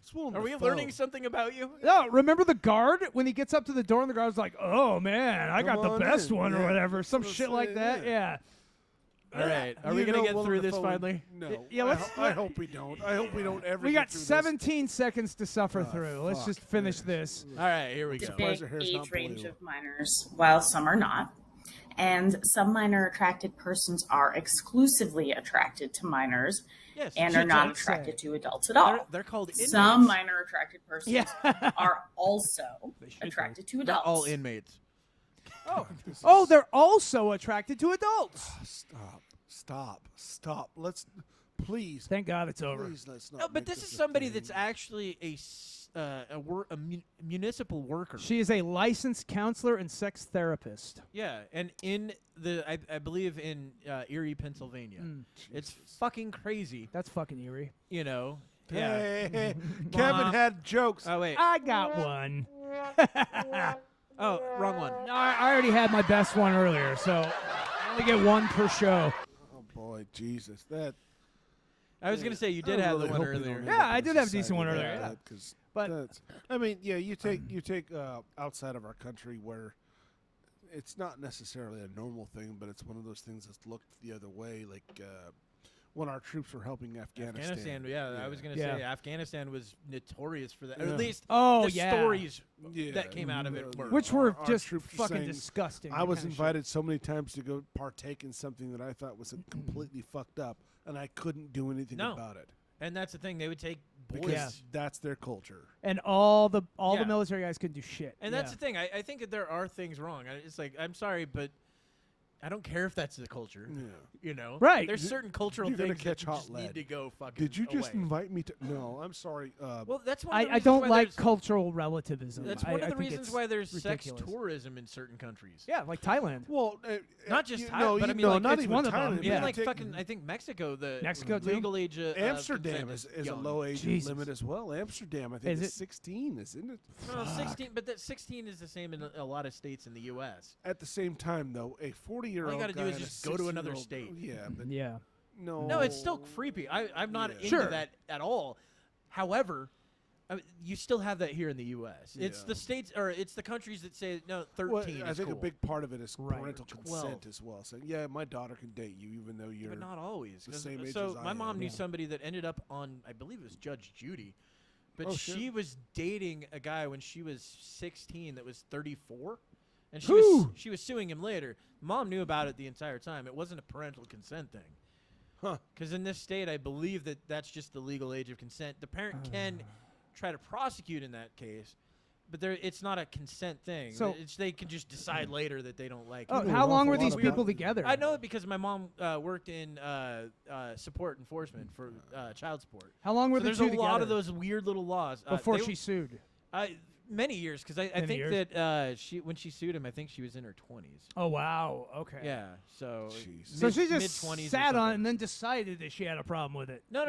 it's Willem Are we Dafoe. learning something about you? No, remember the guard when he gets up to the door and the guard's like, "Oh man, I got Come the on best in." one or Yeah. whatever, some Let's shit like say, that." Yeah. All right. Are You we going know to get Willem through this Dafoe- finally? No. Yeah, I hope we don't. I hope we don't ever. We get got through this. 17 seconds to suffer Oh, through. Let's fuck just finish this. this. All right, here we The go. Surprised big her hair's not age range blue. of minors, while some are not. And some minor attracted persons are exclusively attracted to minors Yes. and are Should not I say. attracted to adults at all. They're called inmates. Some minor attracted persons Yeah. are also should be. attracted to Not adults. all inmates. Oh, they're also attracted to adults. Stop. Let's please. Thank God it's over. Please let's not. No, but make this is a somebody thing. that's actually a municipal worker. She is a licensed counselor and sex therapist. Yeah, and in I believe in Erie, Pennsylvania. It's fucking crazy, That's fucking eerie. you know. Yeah. Hey, Kevin had jokes. Oh wait. I got one. Oh, wrong one. No, I already had my best one earlier, so I only get one per show. Oh boy, Jesus, that. I was gonna say you I did have really the one hope we don't earlier. end Yeah, up I in did have a society decent one like earlier, yeah. that, 'cause But- that's, I mean, yeah, you take outside of our country where it's not necessarily a normal thing, but it's one of those things that's looked the other way, like when our troops were helping Afghanistan. Afghanistan, yeah, I was gonna Yeah. say Afghanistan was notorious for that. Or Yeah. at least Oh, the yeah. stories Yeah, that came out of it were. Which were our just troops were fucking saying- disgusting. I was that kind of shit. invited so many times to go partake in something that I thought was completely fucked up, and I couldn't do anything No. about it And that's the thing; they would take boys. because Yeah. that's their culture. And all the Yeah. military guys couldn't do shit. And that's Yeah. the thing. I think that there are things wrong. It's like I'm sorry, but I don't care if that's the culture. Yeah. You know, Right. There's certain cultural you're gonna things catch that hot just lead. need to go fucking. Did you just away. invite me to? No, I'm sorry. Well, that's one. Of the I reasons don't why like there's- cultural relativism. That's I one of the think reasons it's why there's sex ridiculous. tourism in certain countries. Yeah, like Thailand. well, Not just you, Thailand, no, but you, I mean, no, like, not it's even one of them. Thailand. Yeah. Even You like take fucking, I think Mexico, the Mexico, too? legal age. Amsterdam consent is a young. low age Jesus. limit as well. Amsterdam, I think, Is is it? 16, isn't it? Well, 16, but that 16 is the same in a lot of states in the U.S. At the same time, though, a 40-year-old All you gotta do guy is and a just go to another 16-year-old state. Yeah, but Yeah. no. No, it's still creepy. I'm not Yeah. into Sure. that at all. However, I mean, you still have that here in the U.S. It's Yeah. the states or it's the countries that say no, 13 Well, is I think cool. a big part of it is Right. parental 12. consent as well. So yeah, my daughter can date you, even though you're. but not always. the 'Cause- same age so as I my mom am. knew Yeah. somebody that ended up on, I believe it was Judge Judy, but Oh, she shit. was dating a guy when she was 16 that was 34, and Whew. she was suing him later. Mom knew about it the entire time. It wasn't a parental consent thing. Huh. Because in this state, I believe that that's just the legal age of consent. The parent can try to prosecute in that case, but it's not a consent thing. So- They can just decide later that they don't like Oh, it. know how an long awful were lot these about people it. together? I know it because my mom worked in support enforcement for child support. How long were So the there's two a together lot of those weird little laws. before they- she sued? many years, because I Many think years? that when she sued him, I think she was in her 20s. Oh wow. Okay. Yeah, so Jesus. So she just mid-20s or sat on it something. and then decided that she had a problem with it. No.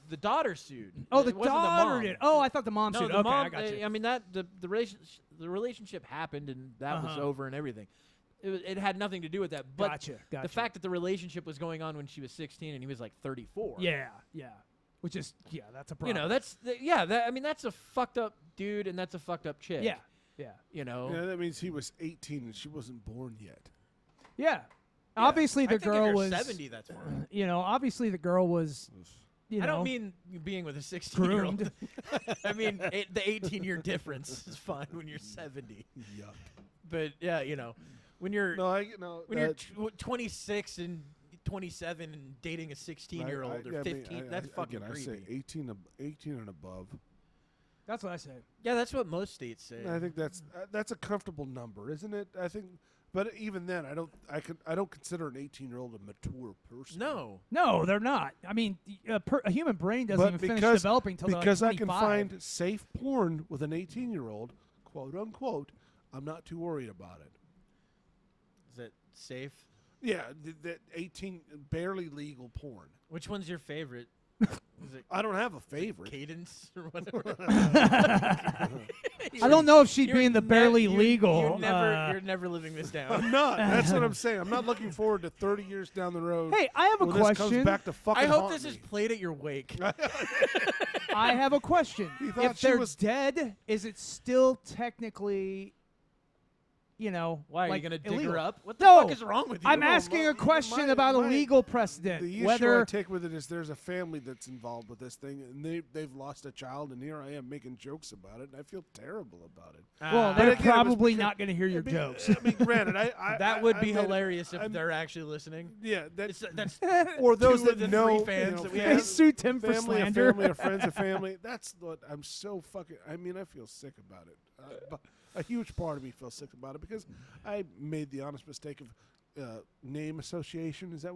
The daughter sued. Oh, It the wasn't daughter mom. did. Oh, I thought the mom No, sued. the Okay, mom. I got you. I mean the relationship happened and that was Uh-huh. over and everything. It had nothing to do with that. But Gotcha. the fact that the relationship was going on when she was 16 and he was like 34. Yeah. Which is that's a problem. You know, I mean, that's a fucked up dude and that's a fucked up chick. Yeah. You know. Yeah, that means he was 18 and she wasn't born yet. Yeah. Obviously, I the think if girl you're was 70. That's fine. You know, obviously the girl was. You know, I don't mean being with a 16-year-old. groomed. I mean the 18-year difference is fine when you're 70. Yuck. but yeah, when you're when you're 26 and 27 and dating a 16-year-old or 15, that's fucking creepy. I say 18 and above. That's what I say. Yeah, that's what most states say. I think that's a comfortable number, isn't it? I think, but even then, I don't consider an 18-year-old a mature person. No, they're not. I mean, a human brain doesn't even finish developing until because they're I can find safe porn with an 18-year-old, quote unquote. I'm not too worried about it. Is it safe? Yeah, that 18 barely legal porn. Which one's your favorite? Is it I don't have a favorite. Cadence or whatever? I don't know if she'd be in the barely legal. You're never living this down. I'm not. That's what I'm saying. I'm not looking forward to 30 years down the road. Hey, I have a This question. comes back to fucking I hope haunt this me. is played at your wake. I have a question. thought If she they're was- dead, is it still technically, Why are like you gonna dig illegal? her up? What the No, fuck is wrong with you? I'm asking a question about a legal precedent. The issue Whether I take with it is there's a family that's involved with this thing, and they've lost a child, and here I am making jokes about it, and I feel terrible about it. well, Ah, they're again, it was probably because- not going to hear your I mean, jokes. I mean, granted, I that would be I made- hilarious if I'm- they're actually listening. Yeah, that's That's or those two that of the know three fans you know, that we They have. sue Tim for family, slander. a family, or friends, of family. That's what I'm so fucking. I mean, I feel sick about it. But a huge part of me feels sick about it because I made the honest mistake of name association. Is that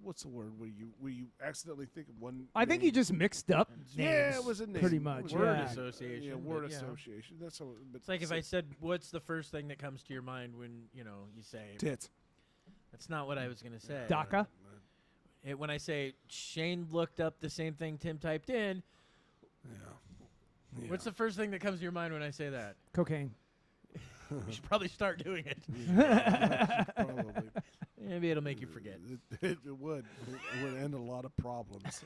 what's the word where you accidentally think of one? I think name? you just mixed up names. Yeah, it was a name. Pretty It much. was Word yeah. association. Yeah, but word yeah. association. That's how. It's like if I said, "What's the first thing that comes to your mind when you say?" tits. That's not what I was gonna say. DACA. When I say Shane looked up the same thing Tim typed in, Yeah. what's the first thing that comes to your mind when I say that? Cocaine. You should probably start doing it. Probably. Maybe it'll make you forget. It would. It would end a lot of problems.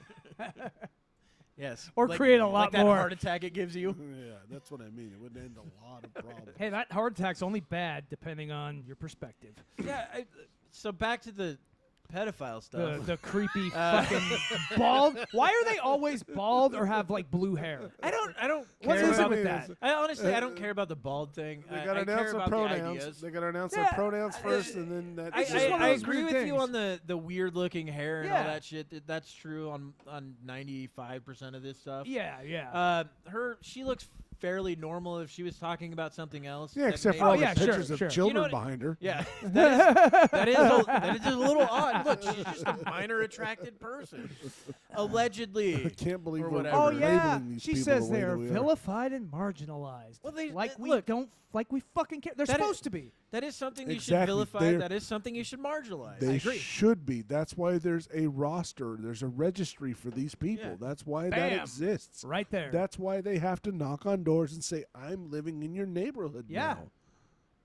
Yes. Or create a lot like more. that heart attack it gives you. Yeah, that's what I mean. It would end a lot of problems. Hey, that heart attack's only bad depending on your perspective. Yeah. So back to the pedophile stuff. The creepy fucking bald. Why are they always bald or have like blue hair? I don't What's care is it about with that? I honestly I don't care about the bald thing. They I got to care announce their about the pronouns. ideas. They got to announce Yeah, their pronouns first, and then that. It's just one of I those agree weird with you things. on the weird looking hair and Yeah. all that shit. That's true on 95% of this stuff. Yeah. She looks fairly normal if she was talking about something else. Yeah, that except may- for all yeah, the sure, pictures of sure. children You know what- behind her. Yeah, that is a little odd. Look, she's just a minor attracted person, allegedly. I can't believe Or we're whatever. Oh Labeling yeah. these She people says the way they're that we are. vilified and marginalized. Well, they- like we look, don't like we fucking care. They're that is- supposed to be. That is something you should Exactly. vilify. They're- That is something you should marginalize. They agree. should be. That's why there's a roster. There's a registry for these people. Yeah. That's why that Bam. exists. Right there. That's why they have to knock on doors and say, "I'm living in your neighborhood Yeah. now."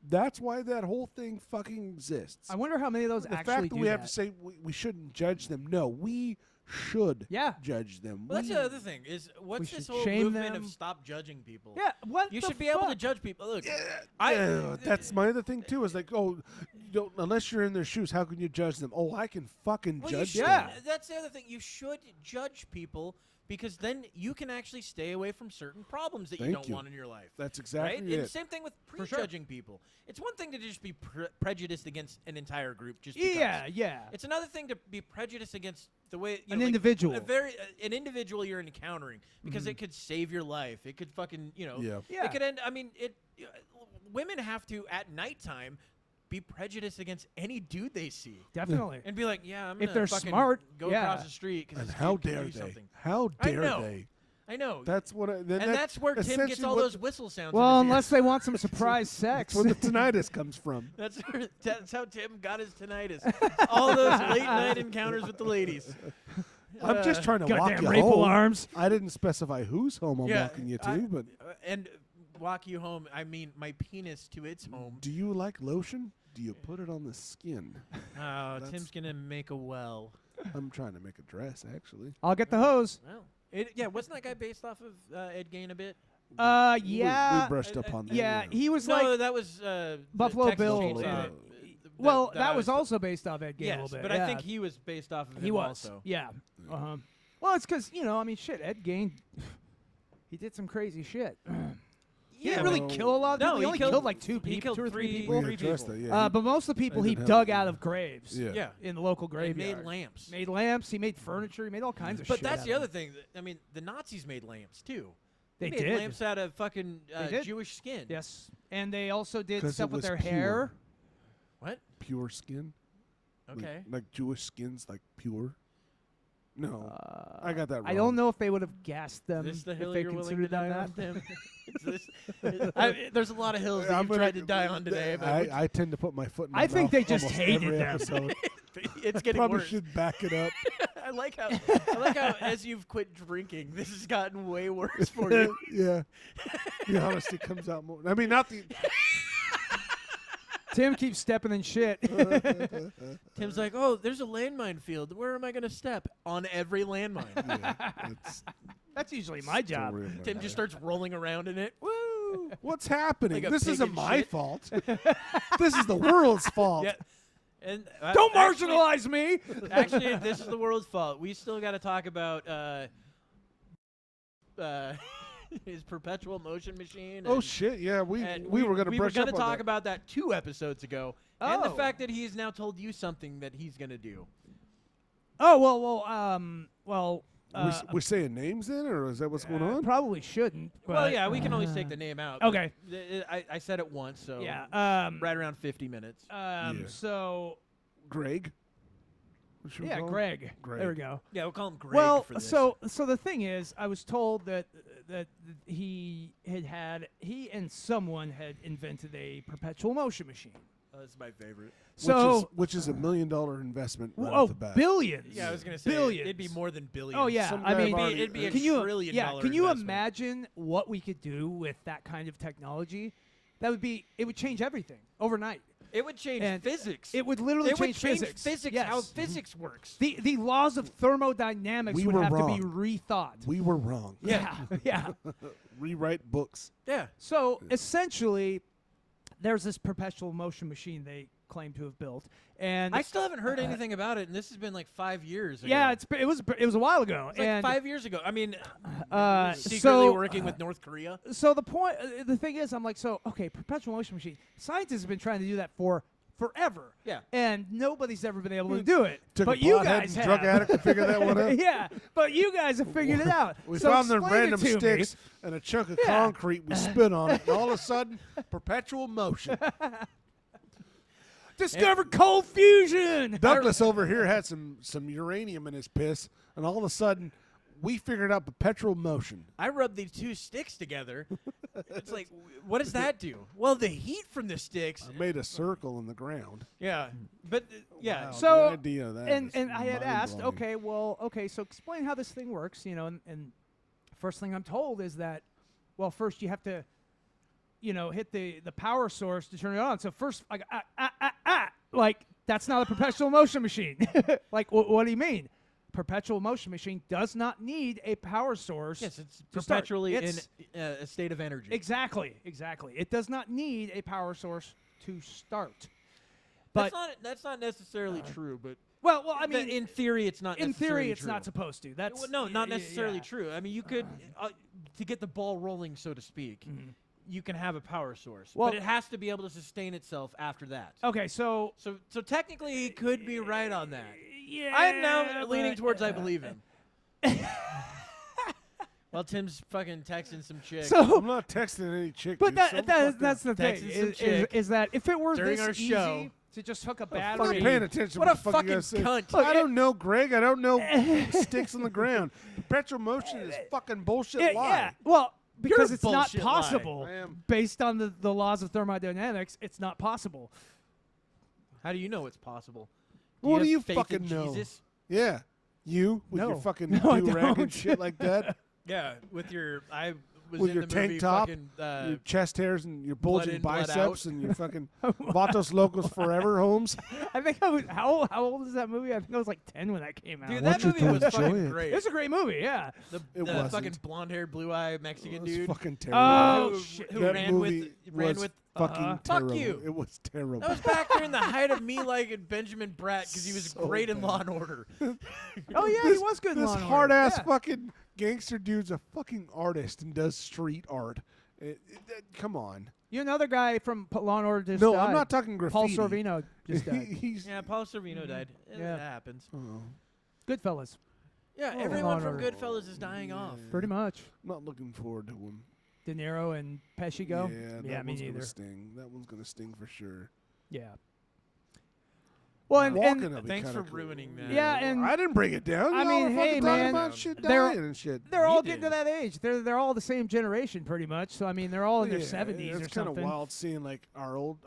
That's why that whole thing fucking exists. I wonder how many of those The actually fact that do we that. have to say we shouldn't judge them. No, we should Yeah. judge them. Well, that's We- the other thing is what's should this whole shame movement them. of stop judging people? Yeah. What You the should be able to fuck? judge people. Look, that's my other thing too. Is like, oh, you don't, unless you're in their shoes, how can you judge them? Oh, I can fucking well, you judge should, them. that's the other thing. You should judge people because then you can actually stay away from certain problems that you Thank don't you. want in your life. That's Right? exactly And it. same thing with sure. prejudging people. It's one thing to just be prejudiced against an entire group just because. Yeah. It's another thing to be prejudiced against the way An individual. an individual you're encountering because it could save your life. It could fucking Yeah. Yeah. It could end. I mean, women have to at nighttime be prejudiced against any dude they see Definitely. and be like, yeah, I'm If gonna they're fucking smart, go yeah. across the street because And how dare they? How dare know. they? I know. That's what. and that's where Tim gets essentially all what those whistle sounds. Well, in his unless ears. they want some surprise sex. That's where the tinnitus comes from. That's how Tim got his tinnitus. All those late night encounters with the ladies. I'm just trying to walk Goddamn you rape home. alarms. I didn't specify whose home I'm Yeah, walking you to, but and walk you home. I mean, my penis to its home. do you like lotion? Do you put it on the skin? Oh, That's- Tim's gonna make a well. I'm trying to make a dress, actually. I'll get the hose. Well, wasn't that guy based off of Ed Gein a bit? Yeah. We brushed up on that. Yeah, he was No, like. that was the Buffalo Texas Bill. Chainsaw, Well, that that I was also based off Ed Gein a yes, little bit. but yeah. I think he was based off of him He was. also. Yeah. Uh-huh. Well, it's because, I mean, shit, Ed Gein, he did some crazy shit. He didn't really kill a lot of people. He only killed like two or three people. We addressed that, yeah. But most of the people he dug out of graves. Yeah. In the local graveyard. He made lamps. Made lamps. He made furniture. He made all kinds of shit. But that's the other thing. I mean, the Nazis made lamps too. They made did. lamps out of fucking Jewish skin. Yes. And they also did 'Cause stuff it with was their pure. hair. What? Pure skin. Okay. Like Jewish skins, like pure. No, I got that wrong. I don't know if they would have gassed them Is this the if hill they you're willing to considered them die that. on, Tim? There's a lot of hills that you've tried to die on today. But I tend to put my foot in my I think mouth they just almost hated every them. episode. it's getting Probably worse. should back it up. I like how as you've quit drinking, this has gotten way worse for you. Yeah. The honesty comes out more. I mean, not the... Tim keeps stepping in shit. Tim's like, oh, there's a landmine field. Where am I going to step? On every landmine. Yeah, it's That's usually my job. story of my Tim life. just starts rolling around in it. Woo! What's happening? Like a This pig isn't in my shit. fault. This is the world's fault. Yeah. And Don't actually- marginalize me. Actually, this is the world's fault. We still got to talk about his perpetual motion machine. Oh and- shit! Yeah, and we were gonna brush up on talk that. about that 2 episodes ago, and the Oh. fact that he's now told you something that he's gonna do. Oh well. We're saying names then, or is that what's going on? Probably shouldn't. Well, but, yeah, we can always take the name out. Okay. but I said it once, so Yeah. right around 50 minutes. Yeah. So Greg. What should we yeah, call him? Greg. Greg. There we go. Yeah, we'll call him Greg Well, for this. so the thing is, I was told that he and someone had invented a perpetual motion machine. That's my favorite. So which is $1 million investment right off the bat. billions. Yeah, I was gonna say billions. it'd be more than billions. Oh yeah, Some I guy mean, already- it'd be a can you trillion yeah? dollar Can you investment. imagine what we could do with that kind of technology? It would change everything overnight. It would change And physics. It would literally It would change change physics. Yes. How physics works. The laws of thermodynamics We would were have wrong. to be rethought. We were wrong. Yeah, yeah. Rewrite books. Yeah. So essentially, there's this perpetual motion machine they claim to have built, and I still haven't heard anything about it, and this has been like 5 years ago. yeah, it was a while ago. It's like and 5 years ago. I mean, secretly so working with North Korea. so the thing is, I'm like, so okay, perpetual motion machine. Scientists have been trying to do that for forever. Yeah. And nobody's ever been able to do it. Took but a you pothead guys and have. drug addict to figure that one out. Yeah, but you guys have figured it out. We So found the explain it random to me. sticks and a chunk of Yeah. concrete. We spit on it, and all of a sudden, perpetual motion. Discovered cold fusion. Douglas over here had some uranium in his piss, and all of a sudden, we figured out perpetual motion. I rubbed these 2 sticks together. It's like, what does that do? Well, the heat from the sticks. I made a circle in the ground. Yeah. But, yeah. Wow, So, the idea of that and is I had asked, mind-blowing. okay, so explain how this thing works, and first thing I'm told is that, well, first you have to, hit the power source to turn it on. So first, like, like that's not a perpetual motion machine. Like, what do you mean? Perpetual motion machine does not need a power source. Yes, it's to start. perpetually in It's- a state of energy. Exactly. It does not need a power source to start. But that's not necessarily true, but well, I mean, in theory, it's not. in necessarily theory, it's true. not supposed to. That's Well, no, not y- necessarily yeah. true. I mean, you could to get the ball rolling, so to speak. You can have a power source, Well- but it has to be able to sustain itself after that. Okay, so So technically, he could be right on that. yeah, I'm now leaning but- towards I believe him. Well, Tim's fucking texting some chick. So, I'm not texting any chick. but dude. that, Shut the that fuck that's up. the thing Texting some is, chick is that if it were during this our easy show. to just hook a I'm not battery, paying attention. What a the fuck fucking you guys say. cunt. I don't know, Greg. I don't know sticks on the ground. Perpetual motion is fucking bullshit lie. yeah, well, because You're a it's not bullshit lie. possible I am. based on the laws of thermodynamics. It's not possible. How do you know it's possible? What do have you faith fucking in know? Jesus? Yeah. You with No. your fucking No, I do-rag don't. and shit like that. Yeah, with your I was With in your the tank movie top, fucking, your chest hairs and your bulging in, blood biceps out. and your fucking Vatos Locos Forever, Holmes. I think I was how old is that movie? I think I was like 10 when that came out. dude, Watch that movie it, was enjoy fucking it. great. It was a great movie, yeah. The It fucking wasn't. blonde-haired, blue-eyed Mexican It was dude. fucking terrible. Oh, who, shit. who that ran movie with was Uh-huh. fucking Fuck terrible. you. It was terrible. That was back during the height of me liking Benjamin Bratt because he was So great in bad. Law and Order. Oh yeah, he was good. in This Law and Order. hard ass Yeah. fucking gangster dude's a fucking artist and does street art, Come on. Another guy from Law and Order just No, died. I'm not talking Paul graffiti. Sorvino just died. He's Yeah, Paul Sorvino died. Yeah. That happens. Goodfellas, Yeah, Oh. everyone Law from and Order. Goodfellas is dying off. pretty much. I'm not looking forward to him. De Niro and Pesci go. Yeah, Yeah, that me one's neither. gonna sting. That one's gonna sting for sure. Yeah. Well, and Walken will be Thanks kinda for cool. ruining that. Yeah, and I didn't bring it down. I Y'all mean, were hey, fucking talking man, about shit they're- dying and shit. they're all He getting did. to that age. They're all the same generation, pretty much. So I mean, they're all in their 70s or It's kind of something. wild seeing like our old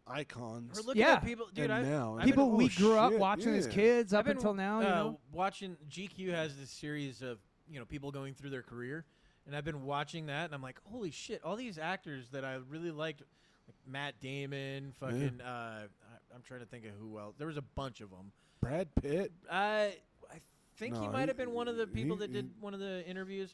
icons. We're looking Yeah. at people, dude. And I, now, I've People been, we grew up shit, watching as yeah. kids I've up been, until now. You know. watching GQ has this series of people going through their career, and I've been watching that, and I'm like, holy shit! All these actors that I really liked, like Matt Damon, fucking. I'm trying to think of who else. There was a bunch of them. Brad Pitt. I think he No, might have been one of the people he- that did one of the interviews.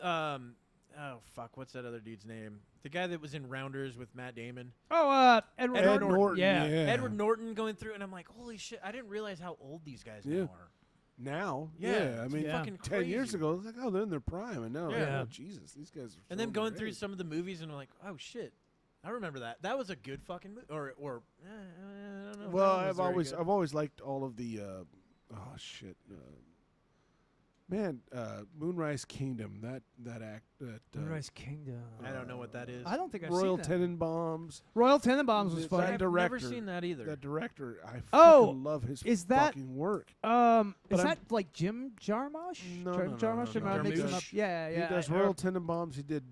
Oh fuck, what's that other dude's name? The guy that was in Rounders with Matt Damon. Oh, Edward Edward Norton. Norton. Yeah. Edward Norton going through, and I'm like, holy shit! I didn't realize how old these guys Yeah. now are. Now, Yeah, I it's mean, Yeah. fucking 10 years crazy. ago, it's like, oh, they're in their prime, and now, Yeah. oh, Jesus, these guys are. And then showing going their through age. some of the movies, and I'm like, oh shit, I remember that. That was a good fucking movie. Or I don't know. if Well, that one was very I've always liked all of the. Moonrise Kingdom. That act. That Moonrise Kingdom. good. I don't know what that is. I don't think I've Royal seen that. Tenenbaums. Royal Tenenbaums was That funny. I've director- never seen that either. That director, I Oh, fucking love his is that- fucking work. Is I'm- that like Jim Jarmusch? No, Jim no, no, Jarmusch? no, Am I no. mixing Jarmusch. up? Yeah, yeah. He does Royal Tenenbaums. He did.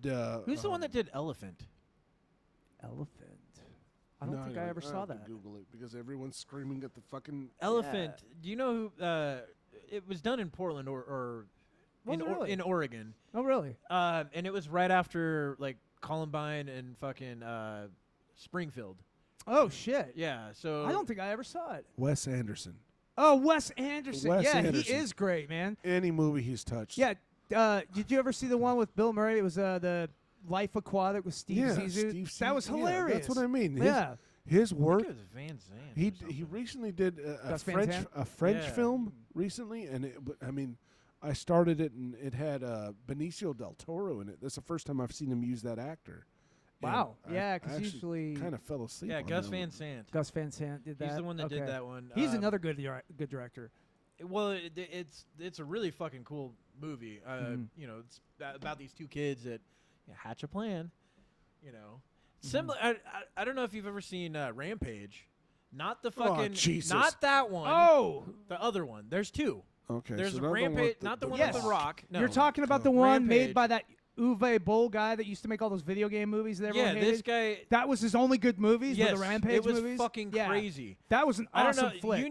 Who's the one that did Elephant? Elephant. I don't think I ever saw that. Google it because everyone's screaming at the fucking. Elephant. Do you know who? It was done in Portland or Was it really? in Oregon. Oh, really? And it was right after like Columbine and fucking Springfield. Oh, shit. Yeah. So I don't think I ever saw it. Wes Anderson. Oh, Wes Anderson. Wes yeah, Anderson. he is great, man. Any movie he's touched. Yeah. Did you ever see the one with Bill Murray? It was the Life Aquatic with Steve Yeah, Zissou. Steve That was Zissou. Yeah, hilarious. that's what I mean. Yeah. His I work. think it was Van Zandt. He or something. recently did a Gus Van French Sant? Yeah. film recently, and I mean, I started it and it had Benicio del Toro in it. That's the first time I've seen him use that actor. Wow. Yeah, because because usually kind of fell asleep. Yeah, on Gus that Van one. Sant. Gus Van Sant did that. He's the one that Okay. did that one. He's another good director. Well, it's a really fucking cool movie. Mhm. It's about these two kids that hatch a plan. Mm-hmm. Similar. I don't know if you've ever seen Rampage. Not the Oh, fucking. Jesus. Not that one. Oh, The other one. There's two. Okay, There's so a not Rampage. The Not the one Yes. with the Rock. No. you're talking about the one made Rampage. by that Uwe Boll guy that used to make all those video game movies that everyone Yeah, hated. this guy. That was his only good movies. Yes, were the Rampage it was movies. fucking Yeah. crazy. That was an I don't awesome know. flick. You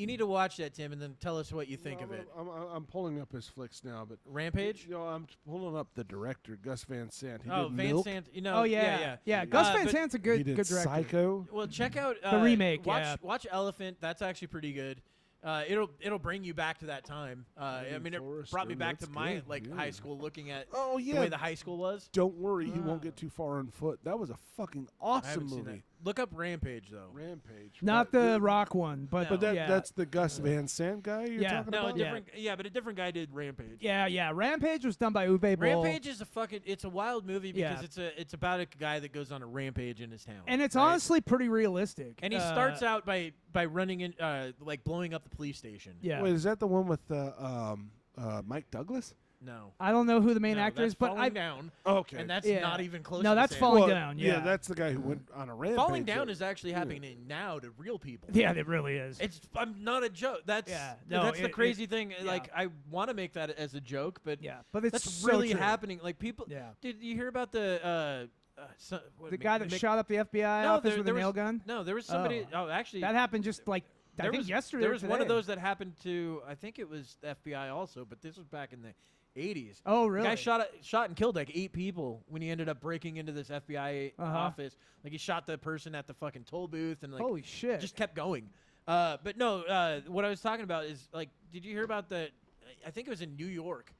need to watch that, Tim, and then tell us what you think of it. I'm pulling up his flicks now, but Rampage. I'm pulling up the director, Gus Van Sant. He Oh, did Van Milk. Sant. Oh yeah, Gus Van but Sant's a He good did director. Psycho. Well, check out The remake, Watch, yeah. watch Elephant. That's actually pretty good. It'll bring you back to that time. I mean, it brought me Forrester, back to that's my good, yeah. high school, looking at Oh the yeah. way the high school was. Don't worry, he won't get too far on foot. That was a fucking I awesome haven't seen movie. that. Look up Rampage though. Rampage. Not But the Rock one, but No. But yeah. that's the Gus Van Sant guy you're Yeah. talking No, a about. different. Yeah, but a different guy did Rampage. yeah. Rampage was done by Uwe Boll. Rampage is it's a wild movie because Yeah. it's about a guy that goes on a rampage in his town. and it's right? honestly pretty realistic. And he starts out by running in like blowing up the police station. Yeah. Wait, is that the one with Mike Douglas? No. I don't know who the main No, actor that's is, but Falling Down, Okay. and that's Yeah. not even close. No, to that's the same. Falling Well, Down. Yeah, that's the guy who went on a rampage. Falling Down so- is actually happening now to real people. Yeah, it really is. I'm not a joke. That's Yeah, no, that's the it- crazy thing. yeah. Like I want to make that as a joke, but yeah, but it's that's so really true. happening. Like people. Yeah. Did you hear about the The guy that shot up the FBI No, office there- with there a nail was- gun. No, there was somebody. Oh. Oh, actually, That happened just like I there think was yesterday. There or was one of today. those that happened to. I think it was the FBI also, but this was back in the 80s. Oh, The really? guy shot and killed like 8 people when he ended up breaking into this FBI office. Like he shot the person at the fucking toll booth and like Holy shit! just kept going. But no, what I was talking about is like, did you hear about the? I think it was in New York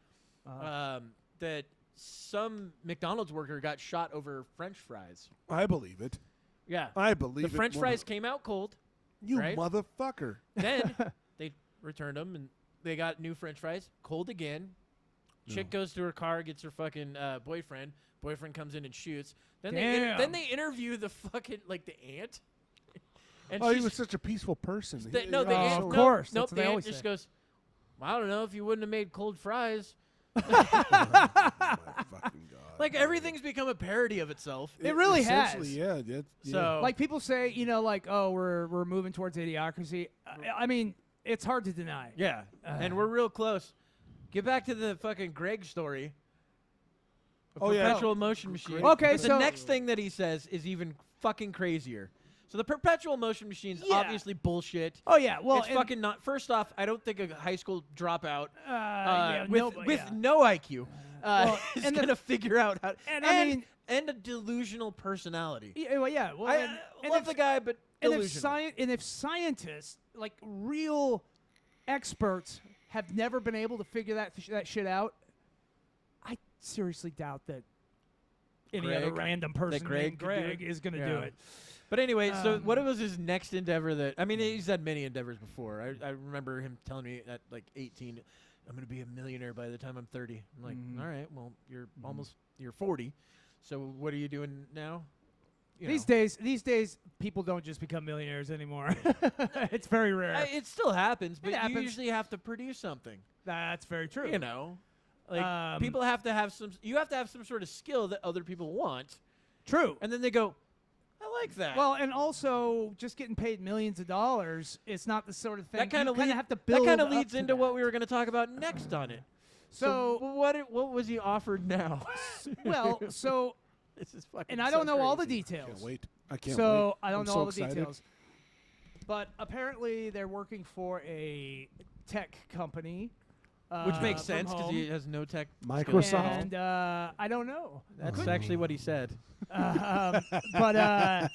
that some McDonald's worker got shot over French fries. I believe it. Yeah, I believe the it. French fries came out cold. You right? motherfucker. Then they returned them and they got new French fries, cold again. Chick goes to her car, gets her fucking boyfriend. Boyfriend comes in and shoots. Then Damn. they interview the fucking like the aunt. And Oh, he she's- was such a peaceful person. no, the aunt, of no, course, nope, that's what the they aunt always just say. goes, well, I don't know if you wouldn't have made cold fries. Oh, my fucking God. Like everything's become a parody of itself. It really Essentially, has. Yeah. So Like people say, like, oh, we're moving towards idiocracy. I mean, it's hard to deny. yeah, and we're real close. Get back to the fucking Greg story. Oh, yeah. Perpetual motion machine. Okay, But so- the next thing that he says is even fucking crazier. So the perpetual motion machine's Yeah. obviously bullshit. Oh yeah, well, It's fucking not. First off, I don't think a high school dropout with yeah. no IQ is and gonna figure out how. and I mean- and a delusional personality. Yeah, well, yeah. Well, I and love if- the guy, but and delusional. if scientists, like real experts, have never been able to figure that shit out, I seriously doubt that any other Greg- random person Greg named could do Greg it? is going to Yeah. do it. But anyway, so what was his next endeavor that, I mean, he's had many endeavors before. I remember him telling me at like 18, I'm going to be a millionaire by the time I'm 30. I'm like, all right, well, you're 40. So what are you doing now? You These know. days, people don't just become millionaires anymore. It's very rare. It still happens, but happens. you usually have to produce something. That's very true. You know, like people have to have you have to have some sort of skill that other people want. True. And then they go, I like that. Well, and also just getting paid millions of dollars, it's not the sort of thing that kind of have to build. That kind of up leads to into that. what we were going to talk about next on it. So, what was he offered now? well, so, This is fucking. and I so don't know all the crazy. details. Can't wait. I can't So wait. I don't I'm know so all the excited. details. But apparently they're working for a tech company. Which makes from sense because home. he has no tech. Microsoft. skills. And I don't know. That's actually what he said. But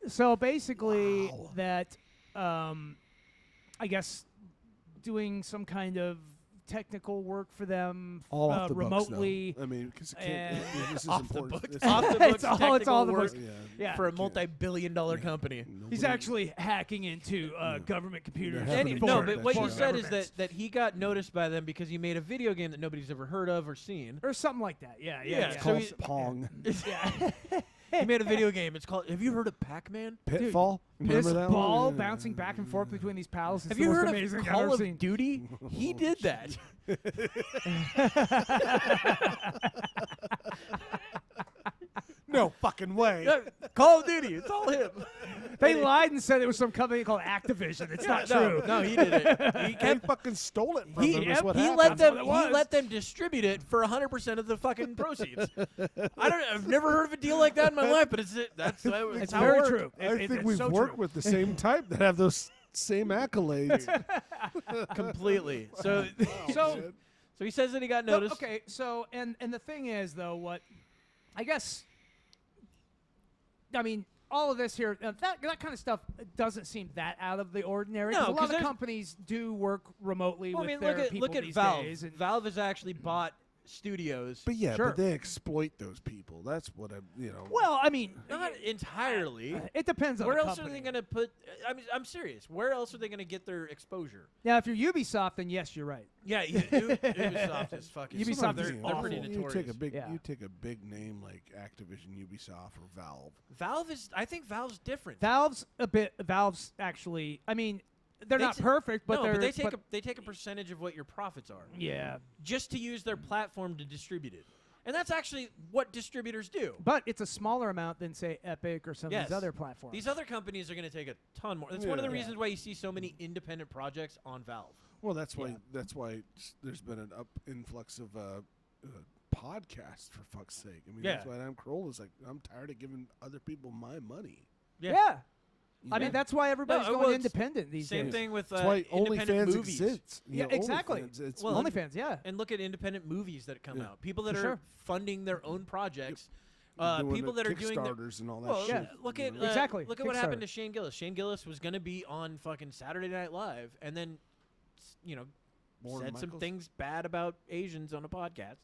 so basically that I guess doing some kind of technical work for them All off the remotely. books, though. I mean, because and- this is Off the important. books. This Off is- the books. It's all the technical books. work Yeah. for a multi-billion-dollar company. He's actually hacking into government computers. They're having And to no, short but that what shit you out. said is that he got noticed by them because he made a video game that nobody's ever heard of or seen. Or something like that. Yeah. Yeah, It's so called he- Pong. Yeah. He made a video game. It's called. Have you heard of Pac-Man? Pitfall. This Remember that ball one? Yeah. bouncing back and forth between these pals. It's Have the you most heard amazing of I've Call ever of seen. Duty? He did that. No fucking way. Call of Duty. It's all him. They lied and said it was some company called Activision. It's not true. No, he did it. He They kept. fucking stole it from He, them. Is what he happened. let them. what it He was. let them distribute it for 100% of the fucking proceeds. I've never heard of a deal like that in my life, but it's It's how very it worked. true. I think it's we've so worked true. with the same type that have those same accolades. Completely. So, So, so he says that he got no, noticed. okay. So, and the thing is, though, what I guess, I mean, all of this here, that kind of stuff doesn't seem that out of the ordinary. No, 'cause a 'cause lot of there's- companies do work remotely Well, I with mean, their people look at these Valve. days. And Valve has actually bought studios. But yeah, Sure. but they exploit those people. That's what well, I mean, Not entirely. it depends on Where the else are company. they going to put? I mean, I'm serious. Where else are they going to get their exposure? Now, if you're Ubisoft, then yes, you're right. Yeah, Ubisoft is fucking. Ubisoft they're, is they're awful. pretty You notorious. take a big, Yeah. you take a big name like Activision, Ubisoft, or Valve. Valve is. I think Valve's different. Valve's actually, I mean, they're They not t- perfect, but no, they're but they take a percentage of what your profits are, yeah. just to use their platform to distribute it, and that's actually what distributors do. But it's a smaller amount than, say, Epic or some of Yes. these other platforms. These other companies are going to take a ton more. That's one of the Yeah. reasons why you see so many independent projects on Valve. Well, that's why. Yeah. That's why there's been an influx of podcasts. For fuck's sake, I mean, Yeah. that's why Adam Kroll is like, I'm tired of giving other people my money. yeah. You I mean, know? that's why everybody's well, going it's independent these Same days. thing with That's why independent OnlyFans movies. exists. Yeah, exactly. OnlyFans, it's Well, OnlyFans, yeah. And look at independent movies that come Yeah. out. People that For are sure. funding their own projects. doing People the that are doing the, Kickstarters and all that well, shit. yeah, look you at know? Exactly. Look at what happened Kickstarter. to Shane Gillis. Shane Gillis was going to be on fucking Saturday Night Live, and then, Lorne said some Michaels? things bad about Asians on a podcast,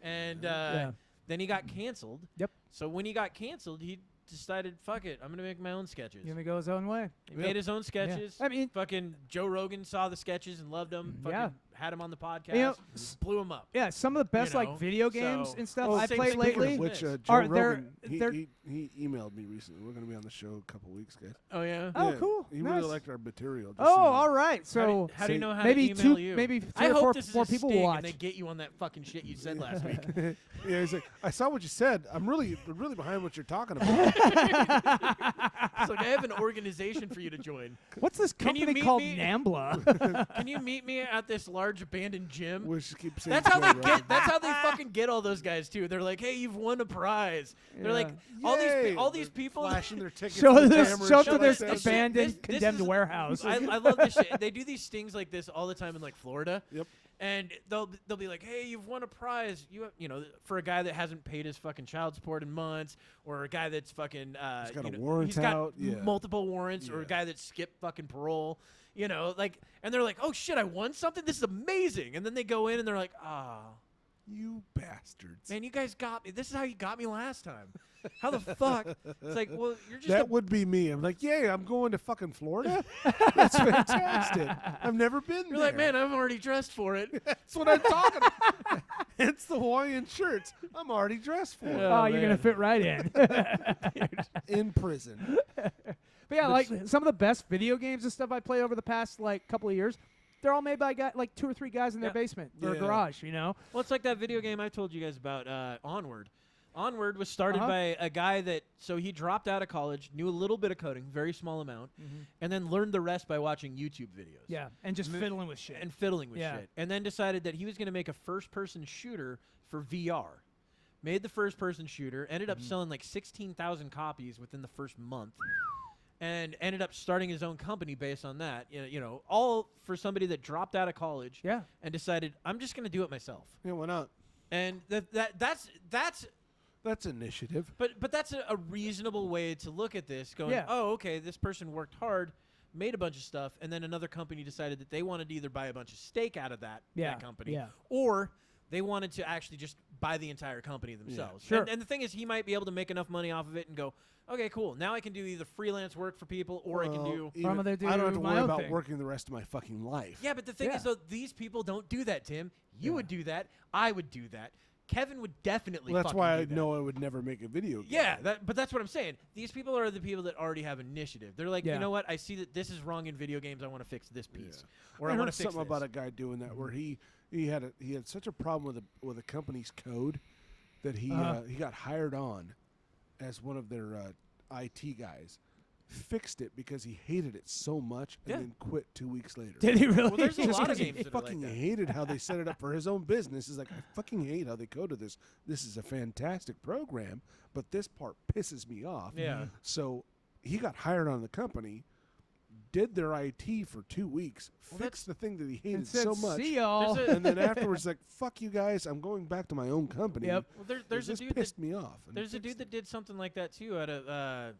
and Yeah. then he got canceled. Yep. So when he got canceled, he decided, fuck it, I'm gonna make my own sketches. He's going to go his own way. He made his own sketches. I mean- fucking Joe Rogan saw the sketches and loved them. Fucking Yeah. had him on the podcast, You know, blew him up. Yeah, some of the best You like know, video games so- and stuff Oh, I same played thing lately. with Which Joe Are Rogan, they're- he emailed me recently. We're going to be on the show a couple weeks, guys. Oh yeah. Oh, Yeah, cool. He Nice. really liked our material. just Oh, so you know. all right. So how do you know how maybe to email two, you? maybe I three or hope four this is more a people sting will and they watch. get you on that fucking shit you said last week. Yeah, he's like, I saw what you said. I'm really behind what you're talking about. It's like I have an organization for you to join. What's this Can you company meet called me? NAMBLA? Can you meet me at this large abandoned gym? We should keep saying That's how Joe they Rogan. get. That's how they fucking get all those guys too. They're like, "Hey, you've won a prize." They're like, all Yay! these people. flashing their tickets. show to the this, cameras, show shit to like this that. this- abandoned, this condemned is- warehouse. I love this shit. They do these stings like this all the time in like Florida. Yep. And they'll be like, "Hey, you've won a prize. You know, for a guy that hasn't paid his fucking child support in months, or a guy that's fucking He's got you a know, warrant he's got out, yeah. multiple warrants, or a Yeah. guy that skipped fucking parole. You know, like, and they're like, "Oh shit, I won something. This is amazing." And then they go in and they're like, "Ah, You bastards. man, you guys got me. This is how you got me last time. How the fuck?" It's like, well, you're just That would be me. I'm like, yeah, I'm going to fucking Florida. That's fantastic. I've never been you're there. like, man, I'm already dressed for it. That's what I'm talking about. It's the Hawaiian shirts. I'm already dressed for it. Oh, you're gonna man. fit right in. In prison. But yeah, like some of the best video games and stuff I played over the past like couple of years, they're all made by like 2 or 3 guys in their Yeah. basement or Yeah. garage. You know. Well, it's like that video game I told you guys about, Onward. Onward was started Uh-huh. by a guy that, so he dropped out of college, knew a little bit of coding, very small amount, and then learned the rest by watching YouTube videos. Yeah, and just fiddling with shit. And fiddling with Yeah. shit. And then decided that he was going to make a first-person shooter for VR. Made the first-person shooter, ended up selling like 16,000 copies within the first month. And ended up starting his own company based on that. You know, all for somebody that dropped out of college Yeah. and decided, I'm just going to do it myself. Yeah, why not? And That's initiative. but that's a reasonable way to look at this. Going, Yeah. oh, okay, this person worked hard, made a bunch of stuff, and then another company decided that they wanted to either buy a bunch of stake out of that company, yeah. or they wanted to actually just buy the entire company themselves. Sure. And the thing is, he might be able to make enough money off of it and go, okay, cool. Now I can do either freelance work for people, or I can do. I'm gonna do I don't have to my worry own about thing. working the rest of my fucking life. Yeah, but the thing Yeah. is, though, these people don't do that, Tim. You would do that. I would do that. Kevin would definitely. Well, that's fucking why do I that. know I would never make a video game. Yeah, but that's what I'm saying. These people are the people that already have initiative. They're like, Yeah. you know what? I see that this is wrong in video games. I want to fix this piece, or I I want heard to fix something this. about a guy doing that where he had such a problem with a company's code that he got hired on as one of their IT guys. Fixed it because he hated it so much and Yeah. then quit 2 weeks later. Did he really? Well, there's a Just lot of 'cause he games that are like fucking that. hated how they set it up for his own business. He's like, I fucking hate how they coded this. This is a fantastic program, but this part pisses me off. Yeah. So he got hired on the company, did their IT for 2 weeks, Well, fixed the thing that he hated and said, so much, "See y'all." There's a- and then afterwards like, fuck you guys, I'm going back to my own company. Yep. Well, there's a this dude that pissed me off. and there's a fixed dude it. that did something like that too. Out of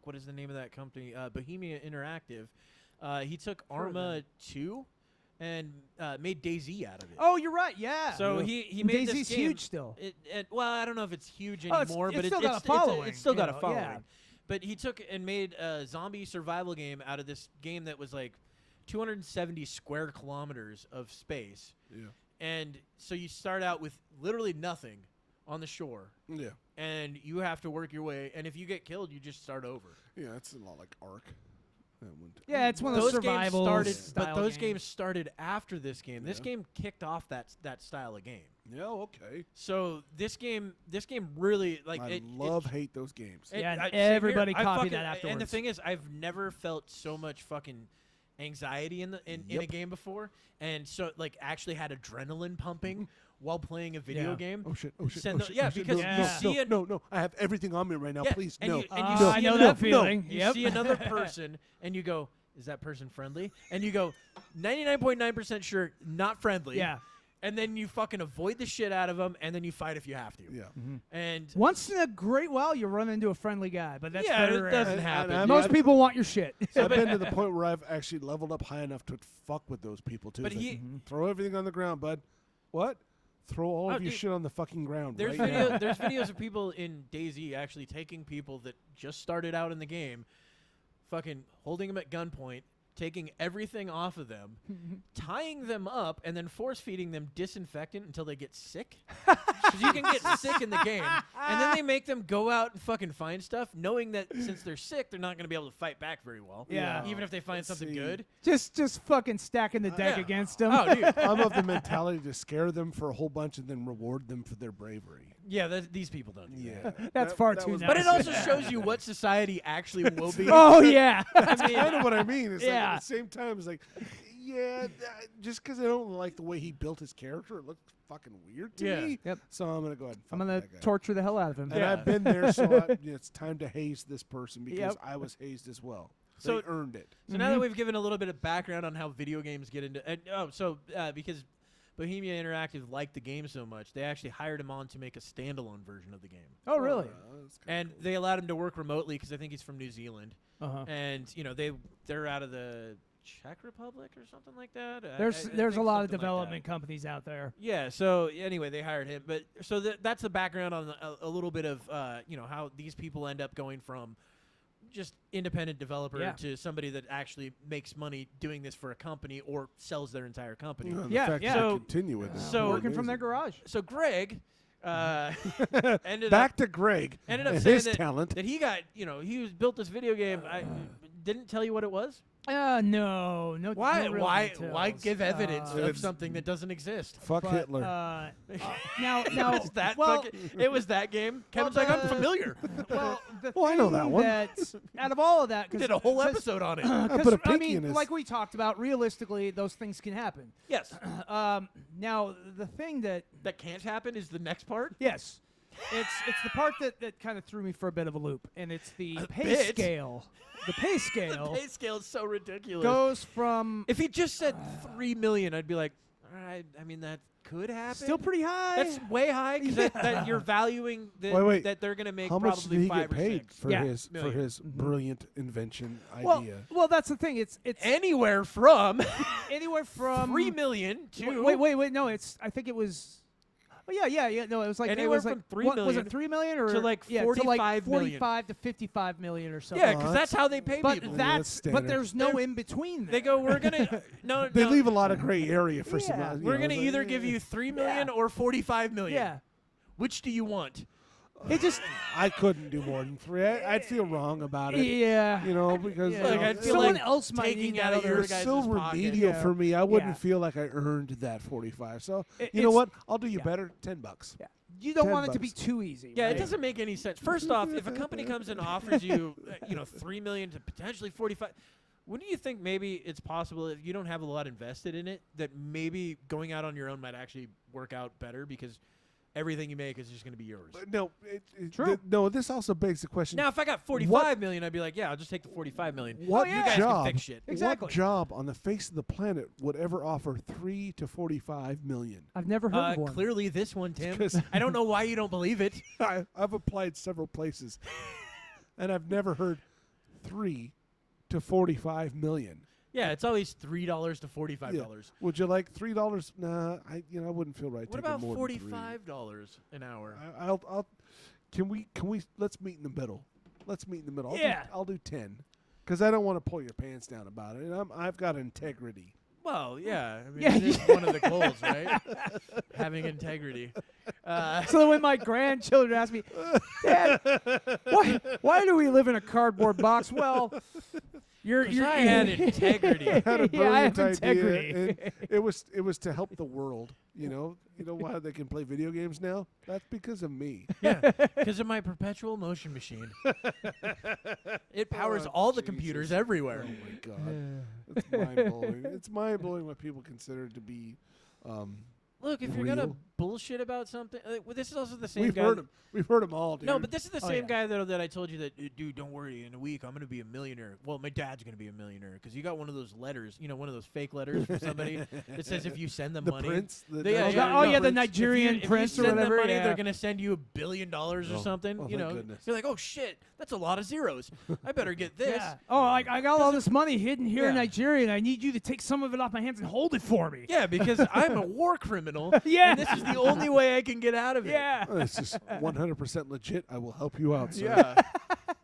what is the name of that company? Bohemia Interactive. He took Arma 2 and made DayZ out of it. Oh, you're right. Yeah. So Yeah. he made DayZ's this game. huge still. Well, I don't know if it's huge Oh, it's- anymore, it's but still got a following, It's still you got a know, following. yeah. But he took and made a zombie survival game out of this game that was like 270 square kilometers of space. Yeah. And so you start out with literally nothing on the shore, Yeah. and you have to work your way. And if you get killed, you just start over. Yeah, it's a lot like Ark. That one Yeah, it's one of those Those games survival started, style but those games. games started after this game. This Yeah. game kicked off that style of game. Yeah, okay. So this game really like I it. hate those games. It, Yeah, and same here. everybody I copied fucking- that And the afterwards. thing is, I've never felt so much fucking anxiety in a Yep. game before, and so like actually had adrenaline pumping while playing a video Yeah. game. Oh shit! Oh shit! Send Oh the- shit! yeah, oh, shit, because no, you no, see no, it- no, I have everything on me right now. Yeah, Please, and no. you- and you I see know another- that feeling. You Yep. see another person, and you go, "Is that person friendly?" And you go, 99.9% sure, not friendly. Yeah. And then you fucking avoid the shit out of them, and then you fight if you have to. Yeah. And Once in a great while, you run into a friendly guy, but that's yeah, very it rare. doesn't And- happen. and Most I've- people want your shit. I've been to the point where I've actually leveled up high enough to fuck with those people too. But It's like, he- throw everything on the ground, bud. What? Throw all Oh, of your dude, shit on the fucking ground. There's right now. there's videos of people in DayZ actually taking people that just started out in the game, fucking holding them at gunpoint, taking everything off of them, tying them up, and then force-feeding them disinfectant until they get sick. Because you can get sick in the game. And then they make them go out and fucking find stuff, knowing that since they're sick, they're not going to be able to fight back very well. Yeah. Even if they find something good. Just fucking stacking the deck Yeah. against them. Oh, dude. I'm of the mentality to scare them for a whole bunch and then reward them for their bravery. Yeah, these people don't do that. That's far too was nice. But it also shows you what society actually will be. Oh, yeah. That's kind of what I mean. It's like Yeah. at the same time, it's like, just because I don't like the way he built his character, it looks fucking weird to me. Yep. So I'm gonna go ahead and I'm fuck going that to guy. torture the hell out of him. And I've been there, so it's time to haze this person because Yep. I was hazed as well. So- They earned it. So now that we've given a little bit of background on how video games get into, because Bohemia Interactive liked the game so much, they actually hired him on to make a standalone version of the game, Oh, really? That's kinda and cool. they allowed him to work remotely because I think he's from New Zealand, Uh-huh. and they're out of the Czech Republic or something like that. There's I a think lot of something like that. development companies out there. Yeah. So anyway, they hired him, but so that's the background on a little bit of how these people end up going from just independent developer Yeah. to somebody that actually makes money doing this for a company or sells their entire company. And the Yeah, fact yeah. that So- they continue with it. so- Working from their garage. So Greg ended Back up to Greg ended up and saying his that, talent. that he got he built this video game. I didn't tell you what it was. No. Why? no real Why details. give evidence of It's- something that doesn't exist? Fuck But, Hitler. now, It's that well, it was that game. Kevin's like, I'm familiar. well, the Oh, I know thing that one. Out of all of that, Did a whole episode on it. I put a I pinky in mean, his. like we talked about, realistically, those things can happen. Yes. Now, the thing that That can't happen is the next part. yes, it's the part that kind of threw me for a bit of a loop, and it's the A pay bit? scale. The pay scale The pay scale is so ridiculous. goes from If he just said 3 million, I'd be like, all right. I mean, that could happen. still pretty high. That's way high because that you're valuing Wait. that they're gonna make How much did probably he 5 get or paid 6. for Yeah. his Million. brilliant invention well, idea? well, that's the thing. It's Anywhere from anywhere from 3 million to Wait. No, I think it was. Oh yeah. No, it was like Anywhere it was from like, 3 what, Was million it 3 million or to, like, yeah, 45 million. 45 to 55 million or something? yeah, because that's how they pay but people. that's but standard. there's no in between. They go, we're gonna no. They no, leave a lot of gray area for some. Yeah. you We're know, gonna it's like, either give you 3 million or 45 million. Yeah, Which do you want? it just I couldn't do more than 3. I'd feel wrong about it. yeah. You know, because Yeah. you Like, know, I'd feel Someone like else might taking need out that of other your it's guys' so pocket. remedial Yeah. for me. I wouldn't Yeah. feel like I earned that 45. So It- you know it's- what? I'll do you yeah. better. $10. Yeah. You don't 10 want it to be bucks. too easy. Yeah, right? it doesn't make any sense. First off, if a company comes and offers you, 3 million to potentially 45, wouldn't you think maybe it's possible if you don't have a lot invested in it that maybe going out on your own might actually work out better because everything you make is just going to be yours. No, True. no, this also begs the question. Now, if I got 45 million, I'd be like, yeah, I'll just take the 45 million. What You guys job? can fix shit. Exactly. What job on the face of the planet would ever offer 3 to 45 million? I've never heard of one. Clearly, this one, Tim. 'Cause- I don't know why you don't believe it. I've applied several places, and I've never heard 3 to 45 million. Yeah, it's always $3 to $45. Would you like $3? Nah, I wouldn't feel right. What taking about more than 3. $45 an hour? I'll. Can we? Let's meet in the middle. Let's meet in the middle. I'll do 10, because I don't want to pull your pants down about it. And I've got integrity. Well, yeah. I mean, Yeah, it is one of the goals, right? Having integrity. So that when my grandchildren ask me, Dad, why do we live in a cardboard box? Well, you're 'Cause I had integrity. I had a Yeah, I have brilliant idea, integrity. and it was to help the world. You know why they can play video games now? That's because of me. Yeah, because of my perpetual motion machine. It powers Oh, all the Jesus. computers Oh everywhere. my God, it's mind blowing. It's mind blowing what people consider to be. Look, if you're gonna Real. bullshit about something, well, this is also the same We've guy. heard them. We've heard them all, dude. No, but this is the Oh, same yeah. guy that I told you that, dude, don't worry. In a week, I'm gonna be a millionaire. Well, my dad's gonna be a millionaire because you got one of those letters, one of those fake letters from somebody that says if you send them the money, prince. The They- yeah, Nigerian oh, yeah, the prince. Nigerian if you prince or send whatever. them money, yeah. they're gonna send you $1 billion or Oh. something. Oh, thank goodness. You're like, oh shit, that's a lot of zeros. I better get this. Yeah. Oh, I got all this money hidden here in Yeah. Nigeria, and I need you to take some of it off my hands and hold it for me. Yeah, because I'm a war criminal. Yeah. And this is the only way I can get out of it. Yeah. Oh, it's just 100% legit. I will help you out, sir. Yeah.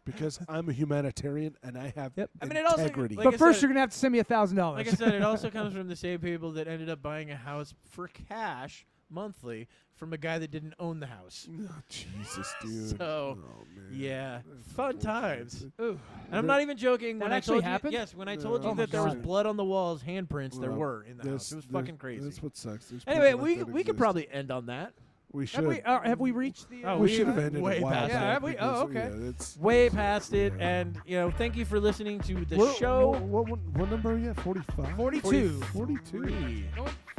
because I'm a humanitarian and I have I mean, it also, integrity. like But I first, said- you're gonna have to send me $1,000. Like I said, it also comes from the same people that ended up buying a house for cash monthly from a guy that didn't own the house. Oh, Jesus, dude. So, oh, man. yeah, That's fun unfortunate. times. Ooh. And I'm not even joking. That When I actually told happened? you, yes, when I told Oh you my that there was God. blood on the walls, handprints, there Well, were in the house. It was fucking crazy. That's what sucks. There's Anyway, people like that we could exist. probably end on that. We should. Have we reached the? Oh, we we should have have ended way a while past Yeah, back have we? because, Oh, okay. Yeah, it's Way past it, yeah. and thank you for listening to the What- show. What number are you at? 45? 42. 42.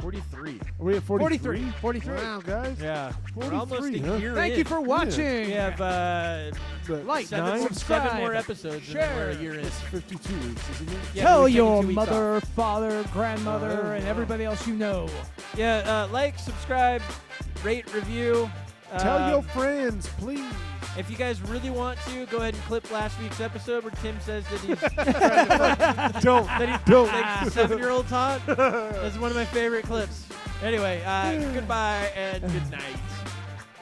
43. Are we at 43? 43. Wow, guys. Yeah, we're almost a 43, huh? year Thank in. you for watching. We have But Like, seven 9? subscribe, more episodes, and then we're a share. year in. It's 52 weeks, isn't it? Yeah, Tell we're taking your 2 weeks off. mother, father, grandmother, Oh, and wow. everybody else you know. Yeah, like, subscribe, rate, review. Tell your friends, please. If you guys really want to, go ahead and clip last week's episode where Tim says that he's trying to fuck- Don't. that he Don't. like 7-year-old Todd. That's one of my favorite clips. Anyway, goodbye and good night.